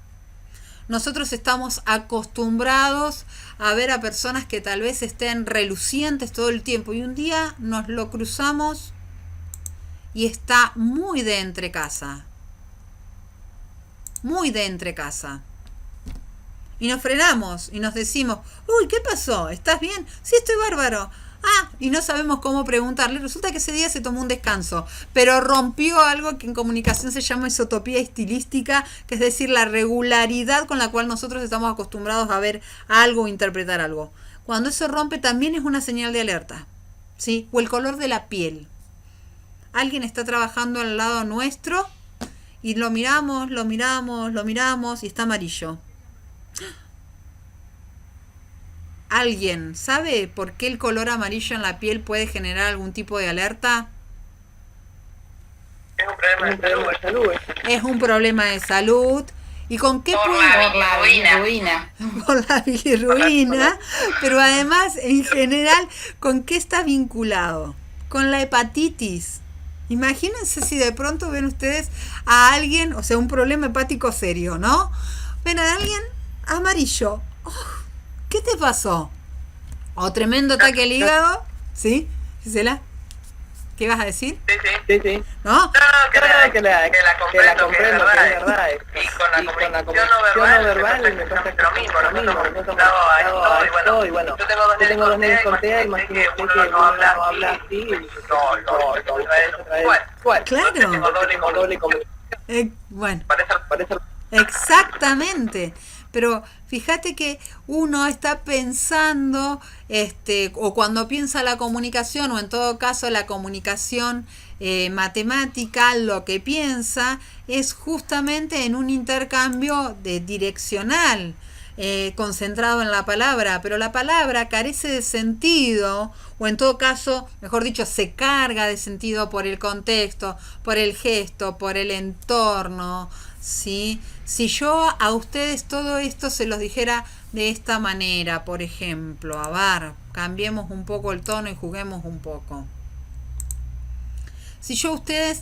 Nosotros estamos acostumbrados a ver a personas que tal vez estén relucientes todo el tiempo y un día nos lo cruzamos y está muy de entre casa. Muy de entre casa. Y nos frenamos y nos decimos, uy, ¿qué pasó? ¿Estás bien? Sí, estoy bárbaro. Ah, y no sabemos cómo preguntarle. Resulta que ese día se tomó un descanso, pero rompió algo que en comunicación se llama isotopía estilística, que es decir, la regularidad con la cual nosotros estamos acostumbrados a ver algo o interpretar algo. Cuando eso rompe también es una señal de alerta, ¿sí? O el color de la piel. Alguien está trabajando al lado nuestro y lo miramos y está amarillo. ¿Alguien sabe por qué el color amarillo en la piel puede generar algún tipo de alerta? Es un problema de salud. Es un problema de salud. ¿Y con qué Por la bilirruina. Con la bilirruina. Pero además, en general, ¿con qué está vinculado? Con la hepatitis. Imagínense si de pronto ven ustedes a alguien, o sea, un problema hepático serio, ¿no? Ven a alguien amarillo. Oh, ¿qué te pasó? ¿O tremendo ataque al hígado? ¿Sí? Gisela, ¿qué vas a decir? Sí. ¿No? No, que la comprendo, que es verdad. Y con la comunicación no verbal me pasa lo mismo. Nosotros hemos estado a esto y bueno, yo tengo dos nenes con TEA, imagínate que uno no habla así y no, claro. Tengo doble comunicación. Bueno. Parece Exactamente. Pero fíjate que uno está pensando, o cuando piensa la comunicación, o en todo caso la comunicación matemática, lo que piensa es justamente en un intercambio direccional, concentrado en la palabra, pero la palabra carece de sentido, o en todo caso, mejor dicho, se carga de sentido por el contexto, por el gesto, por el entorno, ¿sí? Si yo a ustedes todo esto se los dijera de esta manera, por ejemplo, a ver, cambiemos un poco el tono y juguemos un poco. Si yo a ustedes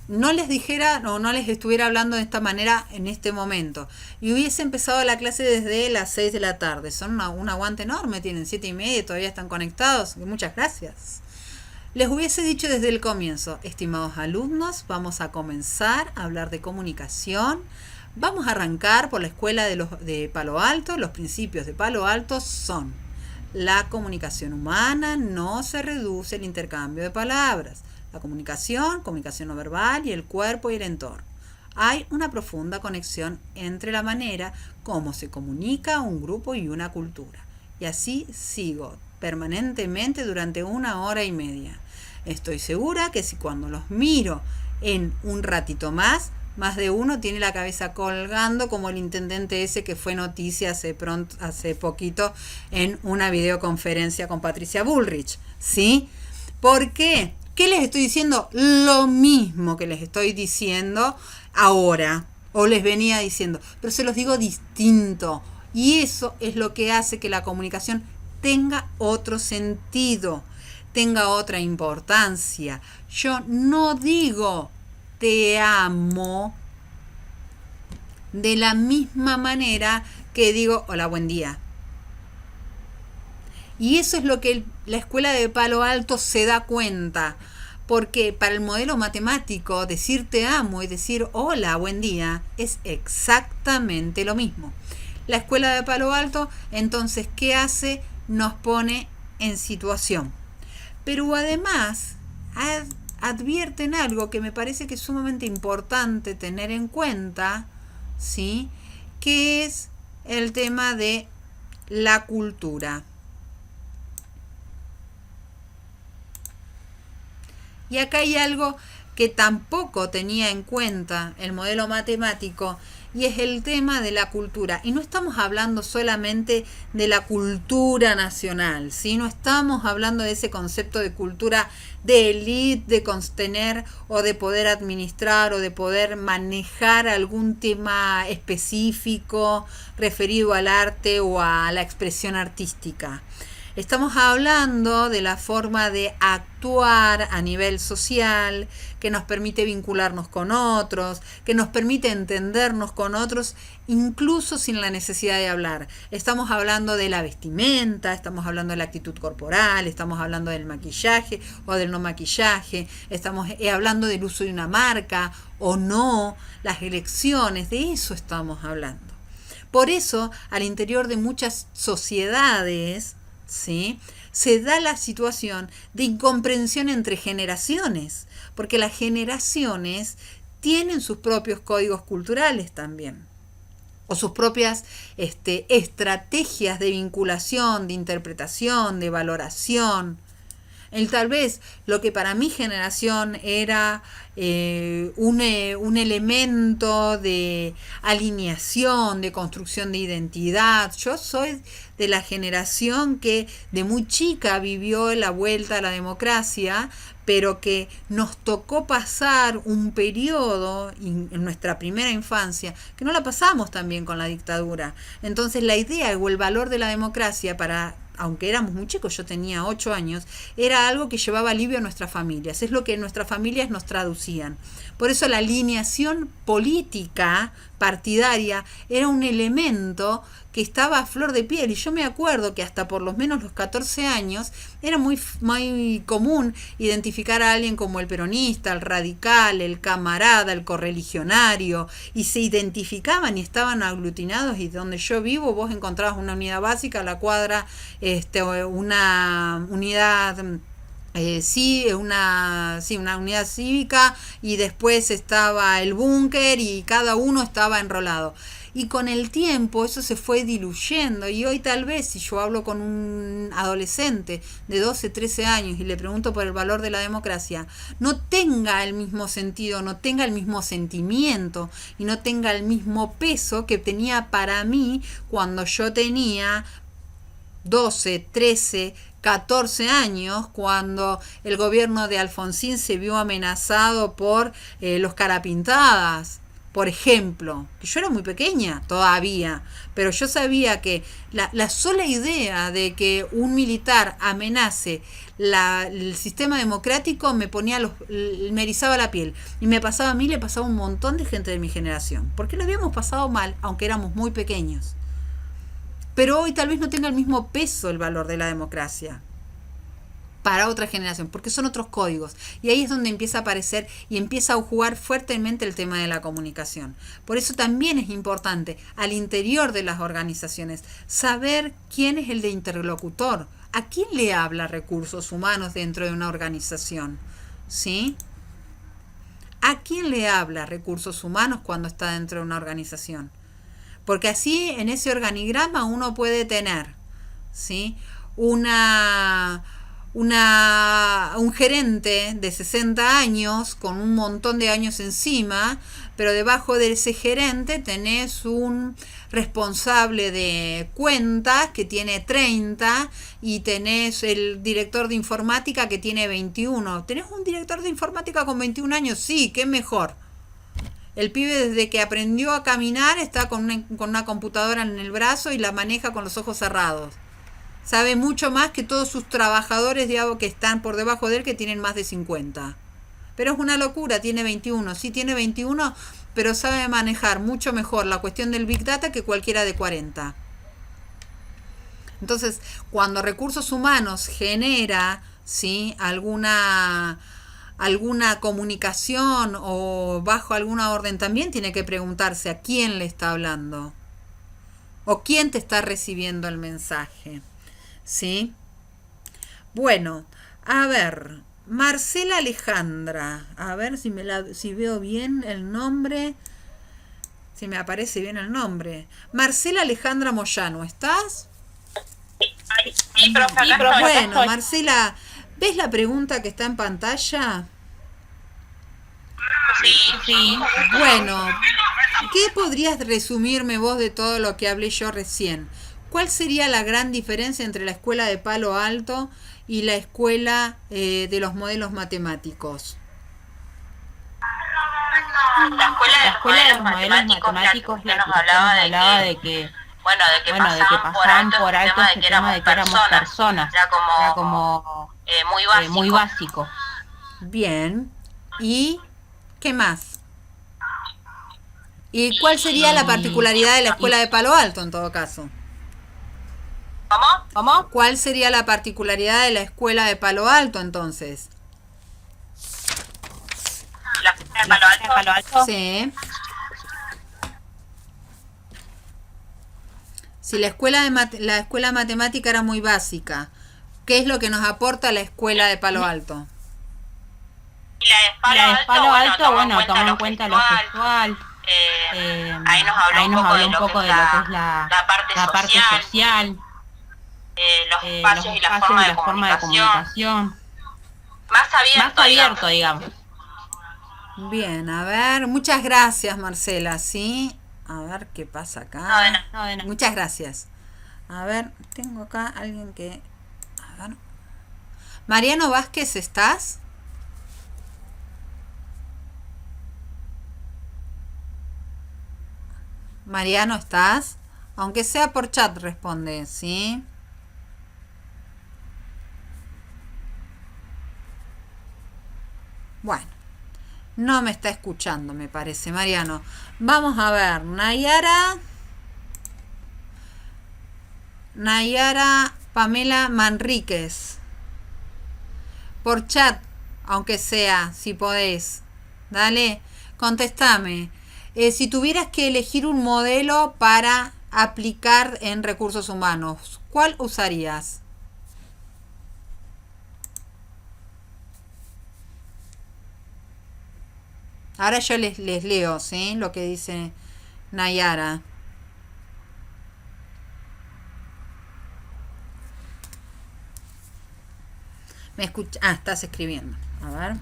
no les dijera o no les estuviera hablando de esta manera en este momento y hubiese empezado la clase desde las 6 de la tarde, son un aguante enorme, tienen 7:30, todavía están conectados, muchas gracias. Les hubiese dicho desde el comienzo, estimados alumnos, vamos a comenzar a hablar de comunicación. Vamos a arrancar por la escuela de Palo Alto. Los principios de Palo Alto son: la comunicación humana no se reduce al intercambio de palabras. La comunicación no verbal y el cuerpo y el entorno. Hay una profunda conexión entre la manera como se comunica un grupo y una cultura. Y así sigo permanentemente durante 1 hora y media. Estoy segura que si cuando los miro en un ratito más de uno tiene la cabeza colgando como el intendente ese que fue noticia hace poquito en una videoconferencia con Patricia Bullrich, ¿sí? ¿Por qué? ¿Qué les estoy diciendo? Lo mismo que les estoy diciendo ahora, o les venía diciendo, pero se los digo distinto, y eso es lo que hace que la comunicación tenga otro sentido, tenga otra importancia. Yo no digo te amo de la misma manera que digo hola, buen día. Y eso es lo que la escuela de Palo Alto se da cuenta, porque para el modelo matemático decir te amo y decir hola, buen día es exactamente lo mismo. La escuela de Palo Alto, entonces, ¿qué hace? Nos pone en situación. Pero además advierten algo que me parece que es sumamente importante tener en cuenta, ¿sí? Que es el tema de la cultura. Y acá hay algo que tampoco tenía en cuenta el modelo matemático, y es el tema de la cultura. Y no estamos hablando solamente de la cultura nacional, ¿sí? No estamos hablando de ese concepto de cultura de élite, de contener o de poder administrar o de poder manejar algún tema específico referido al arte o a la expresión artística. Estamos hablando de la forma de actuar a nivel social, que nos permite vincularnos con otros, que nos permite entendernos con otros, incluso sin la necesidad de hablar. Estamos hablando de la vestimenta, estamos hablando de la actitud corporal, estamos hablando del maquillaje o del no maquillaje, estamos hablando del uso de una marca o no, las elecciones, de eso estamos hablando. Por eso, al interior de muchas sociedades, ¿sí?, se da la situación de incomprensión entre generaciones, porque las generaciones tienen sus propios códigos culturales también, o sus propias estrategias de vinculación, de interpretación, de valoración. Tal vez lo que para mi generación era un elemento de alineación, de construcción de identidad. Yo soy de la generación que de muy chica vivió la vuelta a la democracia, pero que nos tocó pasar un periodo en nuestra primera infancia que no la pasamos tan bien con la dictadura. Entonces la idea o el valor de la democracia aunque éramos muy chicos, yo tenía 8 años, era algo que llevaba alivio a nuestras familias, es lo que nuestras familias nos traducían. Por eso la alineación política partidaria era un elemento que estaba a flor de piel, y yo me acuerdo que hasta por lo menos los 14 años era muy común identificar a alguien como el peronista, el radical, el camarada, el correligionario, y se identificaban y estaban aglutinados. Y donde yo vivo vos encontrabas una unidad básica, a la cuadra una unidad una unidad cívica, y después estaba el búnker, y cada uno estaba enrolado. Y con el tiempo eso se fue diluyendo, y hoy tal vez si yo hablo con un adolescente de 12, 13 años y le pregunto por el valor de la democracia, no tenga el mismo sentido, no tenga el mismo sentimiento y no tenga el mismo peso que tenía para mí cuando yo tenía 12, 13, 14 años, cuando el gobierno de Alfonsín se vio amenazado por los carapintadas, por ejemplo, que yo era muy pequeña todavía, pero yo sabía que la sola idea de que un militar amenace el sistema democrático me erizaba la piel, y me pasaba a mí, le pasaba a un montón de gente de mi generación, porque lo habíamos pasado mal, aunque éramos muy pequeños. Pero hoy tal vez no tenga el mismo peso el valor de la democracia para otra generación, porque son otros códigos. Y ahí es donde empieza a aparecer y empieza a jugar fuertemente el tema de la comunicación. Por eso también es importante, al interior de las organizaciones, saber quién es el de interlocutor. ¿A quién le habla recursos humanos dentro de una organización? ¿Sí? ¿A quién le habla recursos humanos cuando está dentro de una organización? Porque así en ese organigrama uno puede tener, ¿sí?, un gerente de 60 años con un montón de años encima, pero debajo de ese gerente tenés un responsable de cuentas que tiene 30, y tenés el director de informática que tiene 21. ¿Tenés un director de informática con 21 años? Sí, qué mejor. El pibe desde que aprendió a caminar está con una computadora en el brazo y la maneja con los ojos cerrados. Sabe mucho más que todos sus trabajadores que están por debajo de él, que tienen más de 50. Pero es una locura, tiene 21. Sí, tiene 21, pero sabe manejar mucho mejor la cuestión del Big Data que cualquiera de 40. Entonces, cuando recursos humanos genera, ¿sí?, alguna comunicación o bajo alguna orden, también tiene que preguntarse a quién le está hablando o quién te está recibiendo el mensaje, ¿sí? Bueno, a ver, Marcela Alejandra, a ver si veo bien el nombre, si me aparece bien el nombre. Marcela Alejandra Moyano, ¿estás? Sí, profe, bueno, Marcela, ¿ves la pregunta que está en pantalla? Sí. Bueno, ¿Qué podrías resumirme vos de todo lo que hablé yo recién? ¿Cuál sería la gran diferencia entre la escuela de Palo Alto y la escuela de los modelos matemáticos? La escuela de los modelos matemáticos ya nos hablaba de que pasaban por alto ese tema de que éramos personas. Era como muy básico. Bien. ¿Y qué más? ¿Y cuál sería la particularidad de la escuela de Palo Alto en todo caso? ¿Cómo? ¿Cuál sería la particularidad de la escuela de Palo Alto entonces? La escuela de Palo Alto. Sí. Si la escuela matemática era muy básica, ¿qué es lo que nos aporta la escuela de Palo Alto? La de Palo Alto, bueno, toma en cuenta lo gestual. Ahí nos habló un poco de lo que es la parte social, los espacios y la forma de comunicación. Más abierto, digamos. Bien, a ver, muchas gracias Marcela, ¿sí? A ver qué pasa acá. No, de nada. Muchas gracias. A ver, tengo acá alguien que... A ver. Mariano Vázquez, ¿estás? Mariano, ¿estás? Aunque sea por chat, responde, ¿sí? Bueno, no me está escuchando, me parece, Mariano. Vamos a ver, Nayara Pamela Manríquez. Por chat, aunque sea, si podés. Dale, contestame. Si tuvieras que elegir un modelo para aplicar en recursos humanos, ¿cuál usarías? Ahora yo les leo, ¿sí? Lo que dice Nayara. ¿Me escucha? Ah, estás escribiendo. A ver.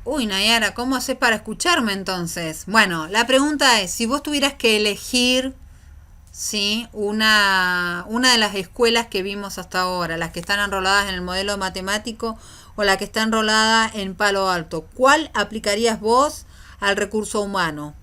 Uy, Nayara, ¿cómo haces para escucharme entonces? Bueno, la pregunta es, si vos tuvieras que elegir, ¿sí? Una de las escuelas que vimos hasta ahora, las que están enroladas en el modelo matemático o la que está enrolada en Palo Alto, ¿cuál aplicarías vos al recurso humano?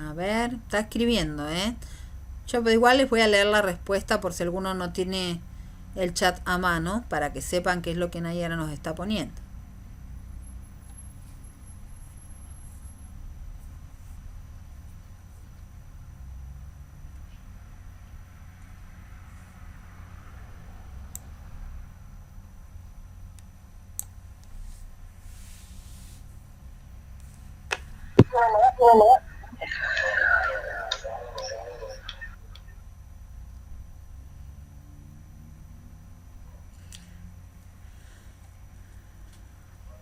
A ver, está escribiendo, ¿eh? Yo igual les voy a leer la respuesta por si alguno no tiene el chat a mano, para que sepan qué es lo que Nayara nos está poniendo.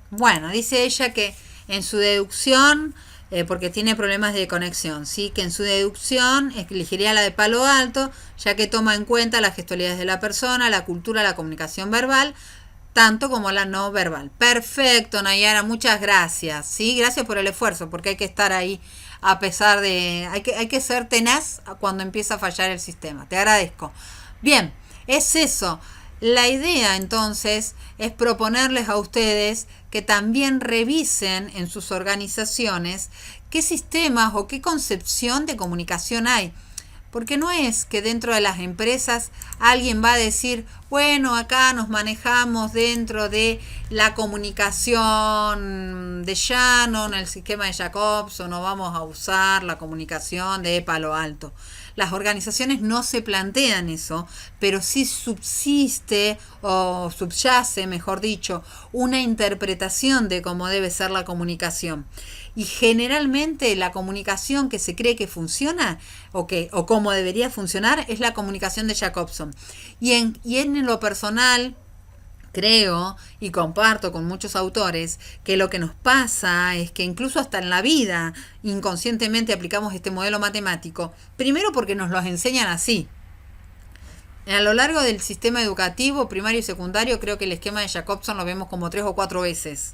Bueno, dice ella que en su deducción, porque tiene problemas de conexión, ¿sí? Que en su deducción elegiría la de Palo Alto, ya que toma en cuenta las gestualidades de la persona, la cultura, la comunicación verbal, tanto como la no verbal. Perfecto, Nayara, muchas gracias, ¿sí? Gracias por el esfuerzo, porque hay que estar ahí a pesar de... Hay que ser tenaz cuando empieza a fallar el sistema. Te agradezco. Bien, es eso. La idea entonces es proponerles a ustedes que también revisen en sus organizaciones qué sistemas o qué concepción de comunicación hay. Porque no es que dentro de las empresas alguien va a decir, bueno, acá nos manejamos dentro de la comunicación de Shannon, el sistema de Jacobson, no vamos a usar la comunicación de Palo Alto. Las organizaciones no se plantean eso, pero sí subsiste o subyace, mejor dicho, una interpretación de cómo debe ser la comunicación. Y generalmente la comunicación que se cree que funciona o cómo debería funcionar es la comunicación de Jacobson. Y en lo personal, creo y comparto con muchos autores que lo que nos pasa es que incluso hasta en la vida inconscientemente aplicamos este modelo matemático, primero porque nos los enseñan así. A lo largo del sistema educativo primario y secundario creo que el esquema de Jacobson lo vemos como 3 o 4 veces.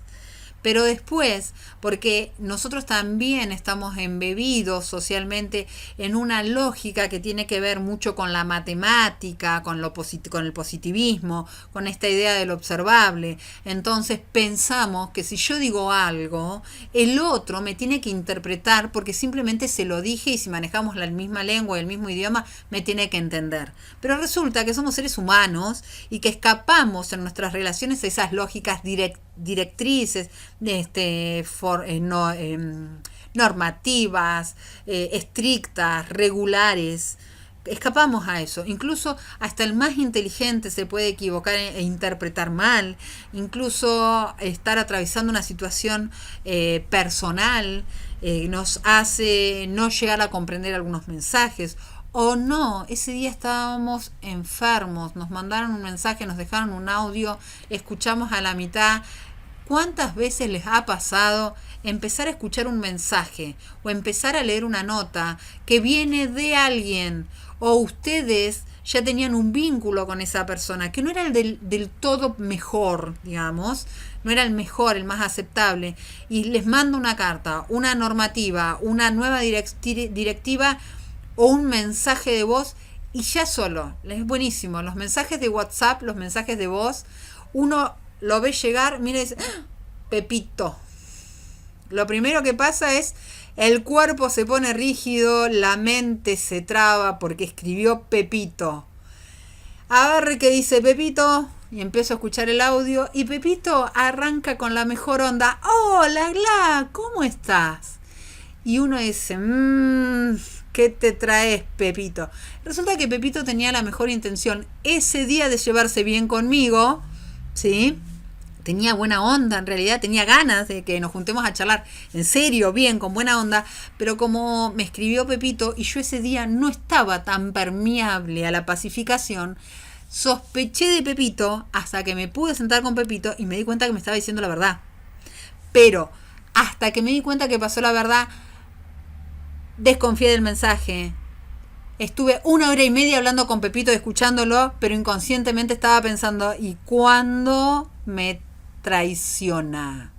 Pero después, porque nosotros también estamos embebidos socialmente en una lógica que tiene que ver mucho con la matemática, con el positivismo, con esta idea del observable. Entonces pensamos que si yo digo algo, el otro me tiene que interpretar porque simplemente se lo dije y si manejamos la misma lengua y el mismo idioma, me tiene que entender. Pero resulta que somos seres humanos y que escapamos en nuestras relaciones a esas lógicas directrices normativas, estrictas, regulares. Escapamos a eso. Incluso hasta el más inteligente se puede equivocar e interpretar mal. Incluso estar atravesando una situación personal nos hace no llegar a comprender algunos mensajes. O no, ese día estábamos enfermos, nos mandaron un mensaje, nos dejaron un audio, escuchamos a la mitad. ¿Cuántas veces les ha pasado empezar a escuchar un mensaje o empezar a leer una nota que viene de alguien o ustedes ya tenían un vínculo con esa persona que no era el del todo mejor, digamos, no era el mejor, el más aceptable, y les manda una carta, una normativa, una nueva directiva o un mensaje de voz y ya solo, es buenísimo, los mensajes de WhatsApp, los mensajes de voz, uno lo ve llegar, mira y dice, ¡ah! Pepito. Lo primero que pasa es, el cuerpo se pone rígido, la mente se traba porque escribió Pepito. A ver qué dice Pepito, y empiezo a escuchar el audio, y Pepito arranca con la mejor onda, hola, Gla, ¿cómo estás? Y uno dice, ¿qué te traes, Pepito? Resulta que Pepito tenía la mejor intención ese día de llevarse bien conmigo, ¿sí? Tenía buena onda, en realidad tenía ganas de que nos juntemos a charlar en serio, bien, con buena onda, pero como me escribió Pepito y yo ese día no estaba tan permeable a la pacificación, sospeché de Pepito hasta que me pude sentar con Pepito y me di cuenta que me estaba diciendo la verdad. Pero hasta que me di cuenta que pasó la verdad, desconfié del mensaje. Estuve 1 hora y media hablando con Pepito, escuchándolo, pero inconscientemente estaba pensando, ¿y cuándo me traiciona?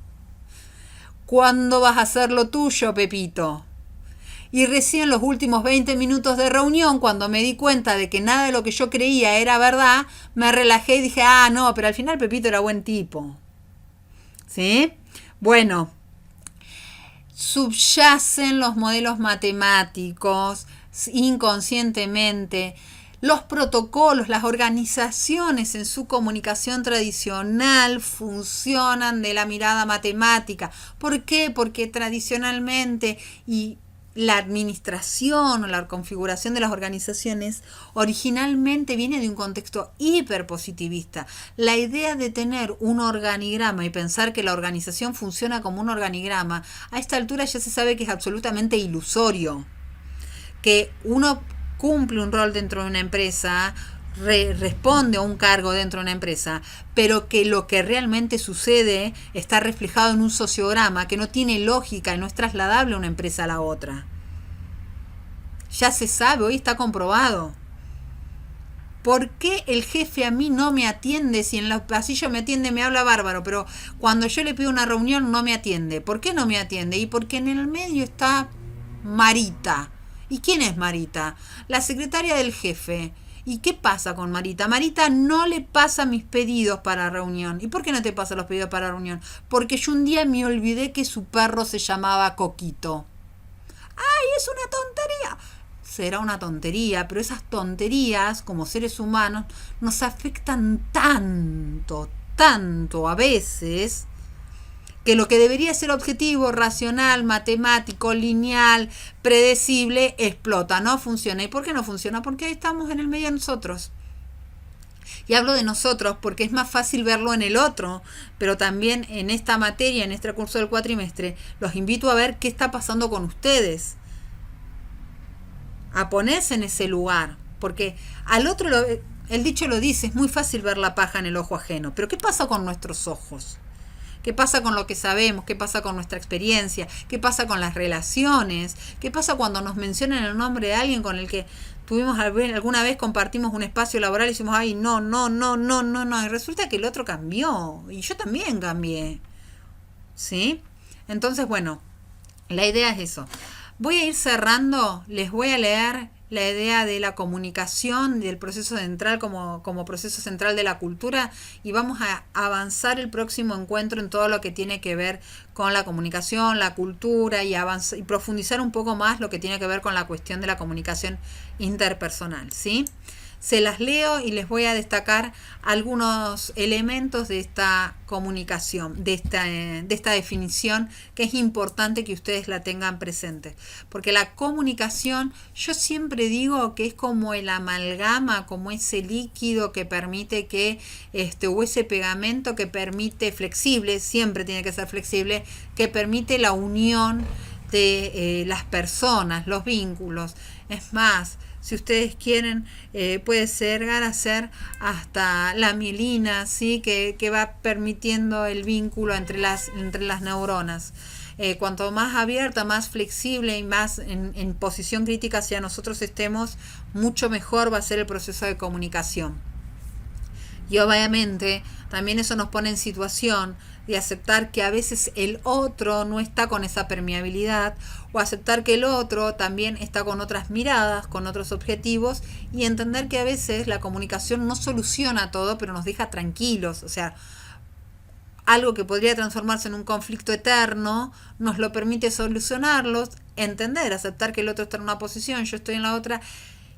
¿Cuándo vas a hacer lo tuyo, Pepito? Y recién los últimos 20 minutos de reunión, cuando me di cuenta de que nada de lo que yo creía era verdad, me relajé y dije, no, pero al final Pepito era buen tipo. ¿Sí? Bueno, subyacen los modelos matemáticos inconscientemente, los protocolos, las organizaciones en su comunicación tradicional funcionan de la mirada matemática. ¿Por qué? Porque tradicionalmente y la administración o la configuración de las organizaciones originalmente viene de un contexto hiperpositivista. La idea de tener un organigrama y pensar que la organización funciona como un organigrama, a esta altura ya se sabe que es absolutamente ilusorio. Que uno cumple un rol dentro de una empresa, responde a un cargo dentro de una empresa, pero que lo que realmente sucede está reflejado en un sociograma que no tiene lógica y no es trasladable a una empresa a la otra. Ya se sabe, hoy está comprobado. ¿Por qué el jefe a mí no me atiende? Si en los pasillos me atiende, me habla bárbaro, pero cuando yo le pido una reunión no me atiende. ¿Por qué no me atiende? Y porque en el medio está Marita. ¿Y quién es Marita? La secretaria del jefe. ¿Y qué pasa con Marita? Marita no le pasa mis pedidos para reunión. ¿Y por qué no te pasa los pedidos para reunión? Porque yo un día me olvidé que su perro se llamaba Coquito. ¡Ay, es una tontería! será una tontería, pero esas tonterías como seres humanos nos afectan tanto, tanto a veces, que lo que debería ser objetivo, racional, matemático, lineal, predecible, explota, no funciona. ¿Y por qué no funciona? Porque estamos en el medio de nosotros. Y hablo de nosotros porque es más fácil verlo en el otro, pero también en esta materia, en este curso del cuatrimestre, los invito a ver qué está pasando con ustedes, a ponerse en ese lugar, porque al otro, el dicho lo dice, es muy fácil ver la paja en el ojo ajeno, pero ¿qué pasa con nuestros ojos? ¿Qué pasa con lo que sabemos? ¿Qué pasa con nuestra experiencia? ¿Qué pasa con las relaciones? ¿Qué pasa cuando nos mencionan el nombre de alguien con el que tuvimos alguna vez, compartimos un espacio laboral y decimos, ay, no, y resulta que el otro cambió y yo también cambié, ¿sí? Entonces, bueno, la idea es eso. Voy a ir cerrando, les voy a leer la idea de la comunicación, del proceso central como proceso central de la cultura, y vamos a avanzar el próximo encuentro en todo lo que tiene que ver con la comunicación, la cultura, y profundizar un poco más lo que tiene que ver con la cuestión de la comunicación interpersonal, ¿sí? Se las leo y les voy a destacar algunos elementos de esta comunicación, de esta definición, que es importante que ustedes la tengan presente. Porque la comunicación, yo siempre digo que es como el amalgama, como ese líquido que permite que, o ese pegamento que permite flexible, siempre tiene que ser flexible, que permite la unión de las personas, los vínculos. Es más, si ustedes quieren, puede llegar a ser hasta la mielina, ¿sí? que va permitiendo el vínculo entre las neuronas. Cuanto más abierta, más flexible y más en posición crítica hacia nosotros estemos, mucho mejor va a ser el proceso de comunicación. Y obviamente también eso nos pone en situación de aceptar que a veces el otro no está con esa permeabilidad, o aceptar que el otro también está con otras miradas, con otros objetivos, y entender que a veces la comunicación no soluciona todo, pero nos deja tranquilos. O sea, algo que podría transformarse en un conflicto eterno nos lo permite solucionarlos, entender, aceptar que el otro está en una posición, yo estoy en la otra,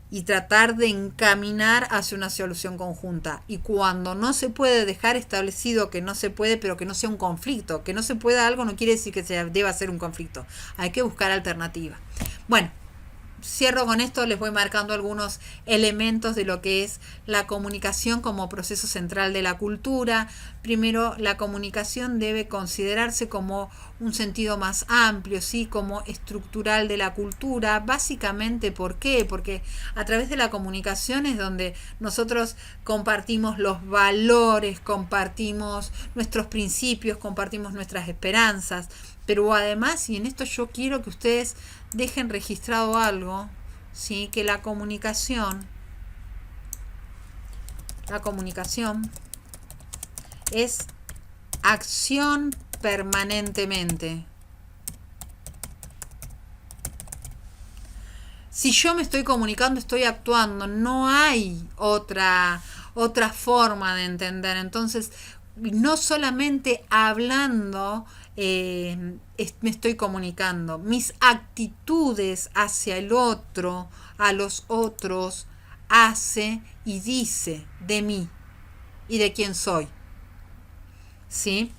y tratar de encaminar hacia una solución conjunta. Y cuando no se puede, dejar establecido que no se puede, pero que no sea un conflicto. Que no se pueda algo no quiere decir que deba ser un conflicto. Hay que buscar alternativas. Bueno, cierro con esto, les voy marcando algunos elementos de lo que es la comunicación como proceso central de la cultura. Primero, la comunicación debe considerarse como un sentido más amplio, ¿sí? Como estructural de la cultura. Básicamente, ¿por qué? Porque a través de la comunicación es donde nosotros compartimos los valores, compartimos nuestros principios, compartimos nuestras esperanzas. Pero además, y en esto yo quiero que ustedes dejen registrado algo, ¿sí? Que la comunicación es acción permanentemente. Si yo me estoy comunicando, estoy actuando, no hay otra forma de entender. Entonces, no solamente hablando me estoy comunicando, mis actitudes hacia el otro, a los otros, hace y dice de mí y de quién soy, ¿sí?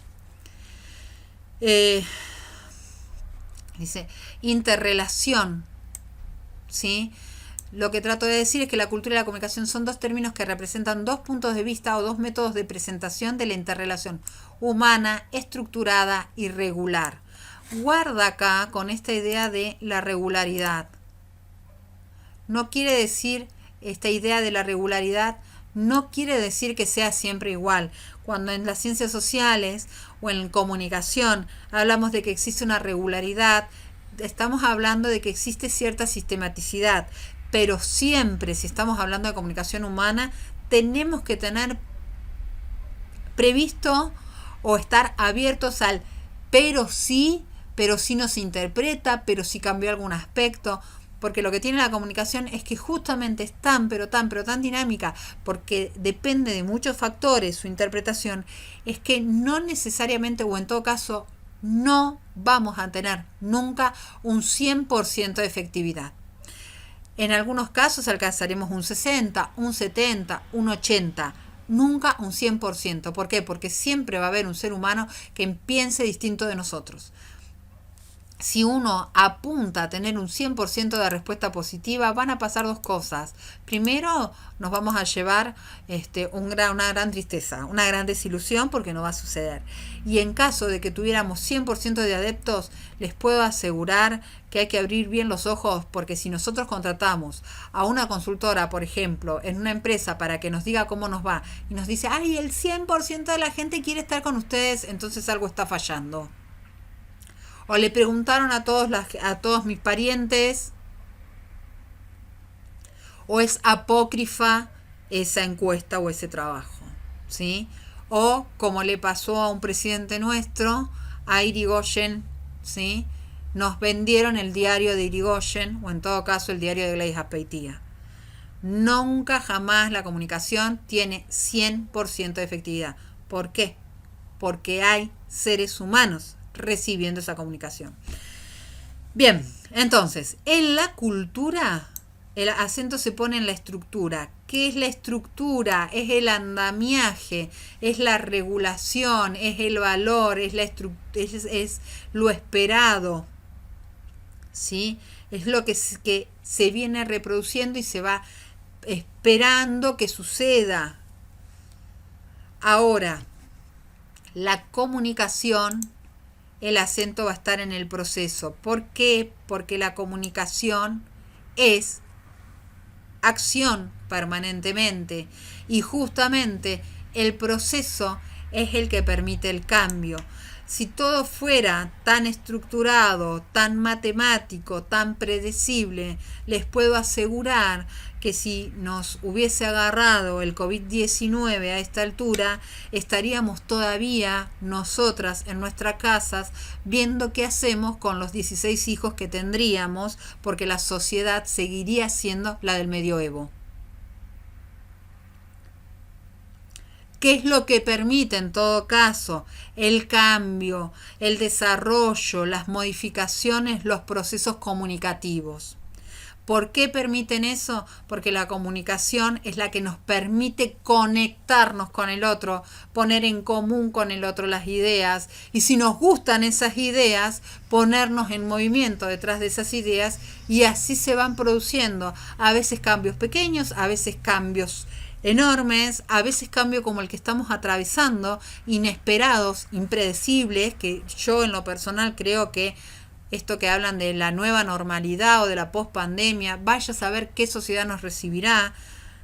Dice interrelación, ¿sí? Lo que trato de decir es que la cultura y la comunicación son dos términos que representan dos puntos de vista o dos métodos de presentación de la interrelación humana, estructurada y regular. Guarda acá con esta idea de la regularidad. No quiere decir, esta idea de la regularidad no quiere decir que sea siempre igual. Cuando en las ciencias sociales o en comunicación hablamos de que existe una regularidad, estamos hablando de que existe cierta sistematicidad. Pero siempre, si estamos hablando de comunicación humana, tenemos que tener previsto o estar abiertos al pero sí no se interpreta, pero sí cambió algún aspecto, porque lo que tiene la comunicación es que justamente es tan dinámica, porque depende de muchos factores su interpretación, es que no necesariamente, o en todo caso, no vamos a tener nunca un 100% de efectividad. En algunos casos alcanzaremos un 60, un 70, un 80, nunca un 100%. ¿Por qué? Porque siempre va a haber un ser humano que piense distinto de nosotros. Si uno apunta a tener un 100% de respuesta positiva, van a pasar dos cosas. Primero, nos vamos a llevar una gran tristeza, una gran desilusión, porque no va a suceder. Y en caso de que tuviéramos 100% de adeptos, les puedo asegurar que hay que abrir bien los ojos, porque si nosotros contratamos a una consultora, por ejemplo, en una empresa para que nos diga cómo nos va, y nos dice, ay, el 100% de la gente quiere estar con ustedes, entonces algo está fallando. O le preguntaron a todos mis parientes, o es apócrifa esa encuesta o ese trabajo, ¿sí? O como le pasó a un presidente nuestro, a Irigoyen, ¿sí? Nos vendieron el diario de Irigoyen, o en todo caso el diario de Gladys Azpeitia. Nunca jamás la comunicación tiene 100% de efectividad. ¿Por qué? Porque hay seres humanos recibiendo esa comunicación. Bien, entonces, en la cultura, el acento se pone en la estructura. ¿Qué es la estructura? Es el andamiaje, es la regulación, es el valor, es lo esperado, ¿sí? Es lo que se viene reproduciendo y se va esperando que suceda. Ahora, la comunicación, el acento va a estar en el proceso. ¿Por qué? Porque la comunicación es acción permanentemente y justamente el proceso es el que permite el cambio. Si todo fuera tan estructurado, tan matemático, tan predecible, les puedo asegurar que si nos hubiese agarrado el COVID-19 a esta altura, estaríamos todavía nosotras en nuestras casas viendo qué hacemos con los 16 hijos que tendríamos, porque la sociedad seguiría siendo la del medioevo. ¿Qué es lo que permite en todo caso el cambio, el desarrollo, las modificaciones, los procesos comunicativos? ¿Por qué permiten eso? Porque la comunicación es la que nos permite conectarnos con el otro, poner en común con el otro las ideas, y si nos gustan esas ideas, ponernos en movimiento detrás de esas ideas, y así se van produciendo a veces cambios pequeños, a veces cambios enormes, a veces cambios como el que estamos atravesando, inesperados, impredecibles, que yo en lo personal creo que esto que hablan de la nueva normalidad o de la pospandemia, vaya a saber qué sociedad nos recibirá,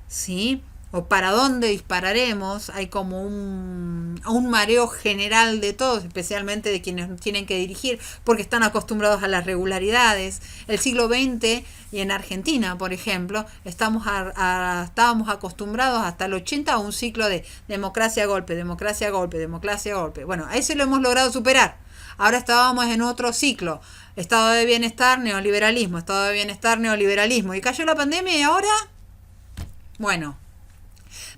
¿sí? O para dónde dispararemos. Hay como un mareo general de todos, especialmente de quienes tienen que dirigir, porque están acostumbrados a las regularidades. El siglo XX, y en Argentina, por ejemplo, estábamos acostumbrados hasta el 80 a un ciclo de democracia, golpe, democracia, golpe, democracia, golpe. Bueno, a ese lo hemos logrado superar. Ahora estábamos en otro ciclo. Estado de bienestar, neoliberalismo. Estado de bienestar, neoliberalismo. Y cayó la pandemia y ahora, bueno.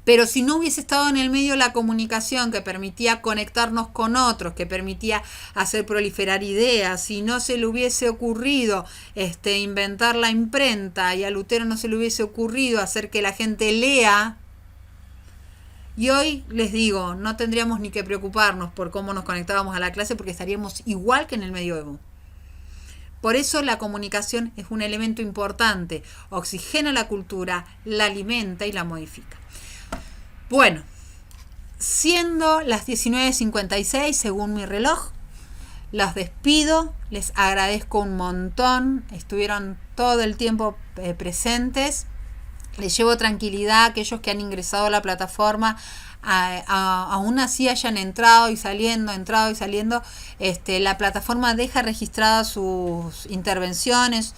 Pero si no hubiese estado en el medio la comunicación que permitía conectarnos con otros, que permitía hacer proliferar ideas, si no se le hubiese ocurrido inventar la imprenta y a Lutero no se le hubiese ocurrido hacer que la gente lea, y hoy les digo, no tendríamos ni que preocuparnos por cómo nos conectábamos a la clase, porque estaríamos igual que en el medioevo. Por eso la comunicación es un elemento importante, oxigena la cultura, la alimenta y la modifica. Bueno, siendo las 19:56 según mi reloj, los despido, les agradezco un montón, estuvieron todo el tiempo presentes. Les llevo tranquilidad a aquellos que han ingresado a la plataforma, aún así hayan entrado y saliendo, la plataforma deja registradas sus intervenciones.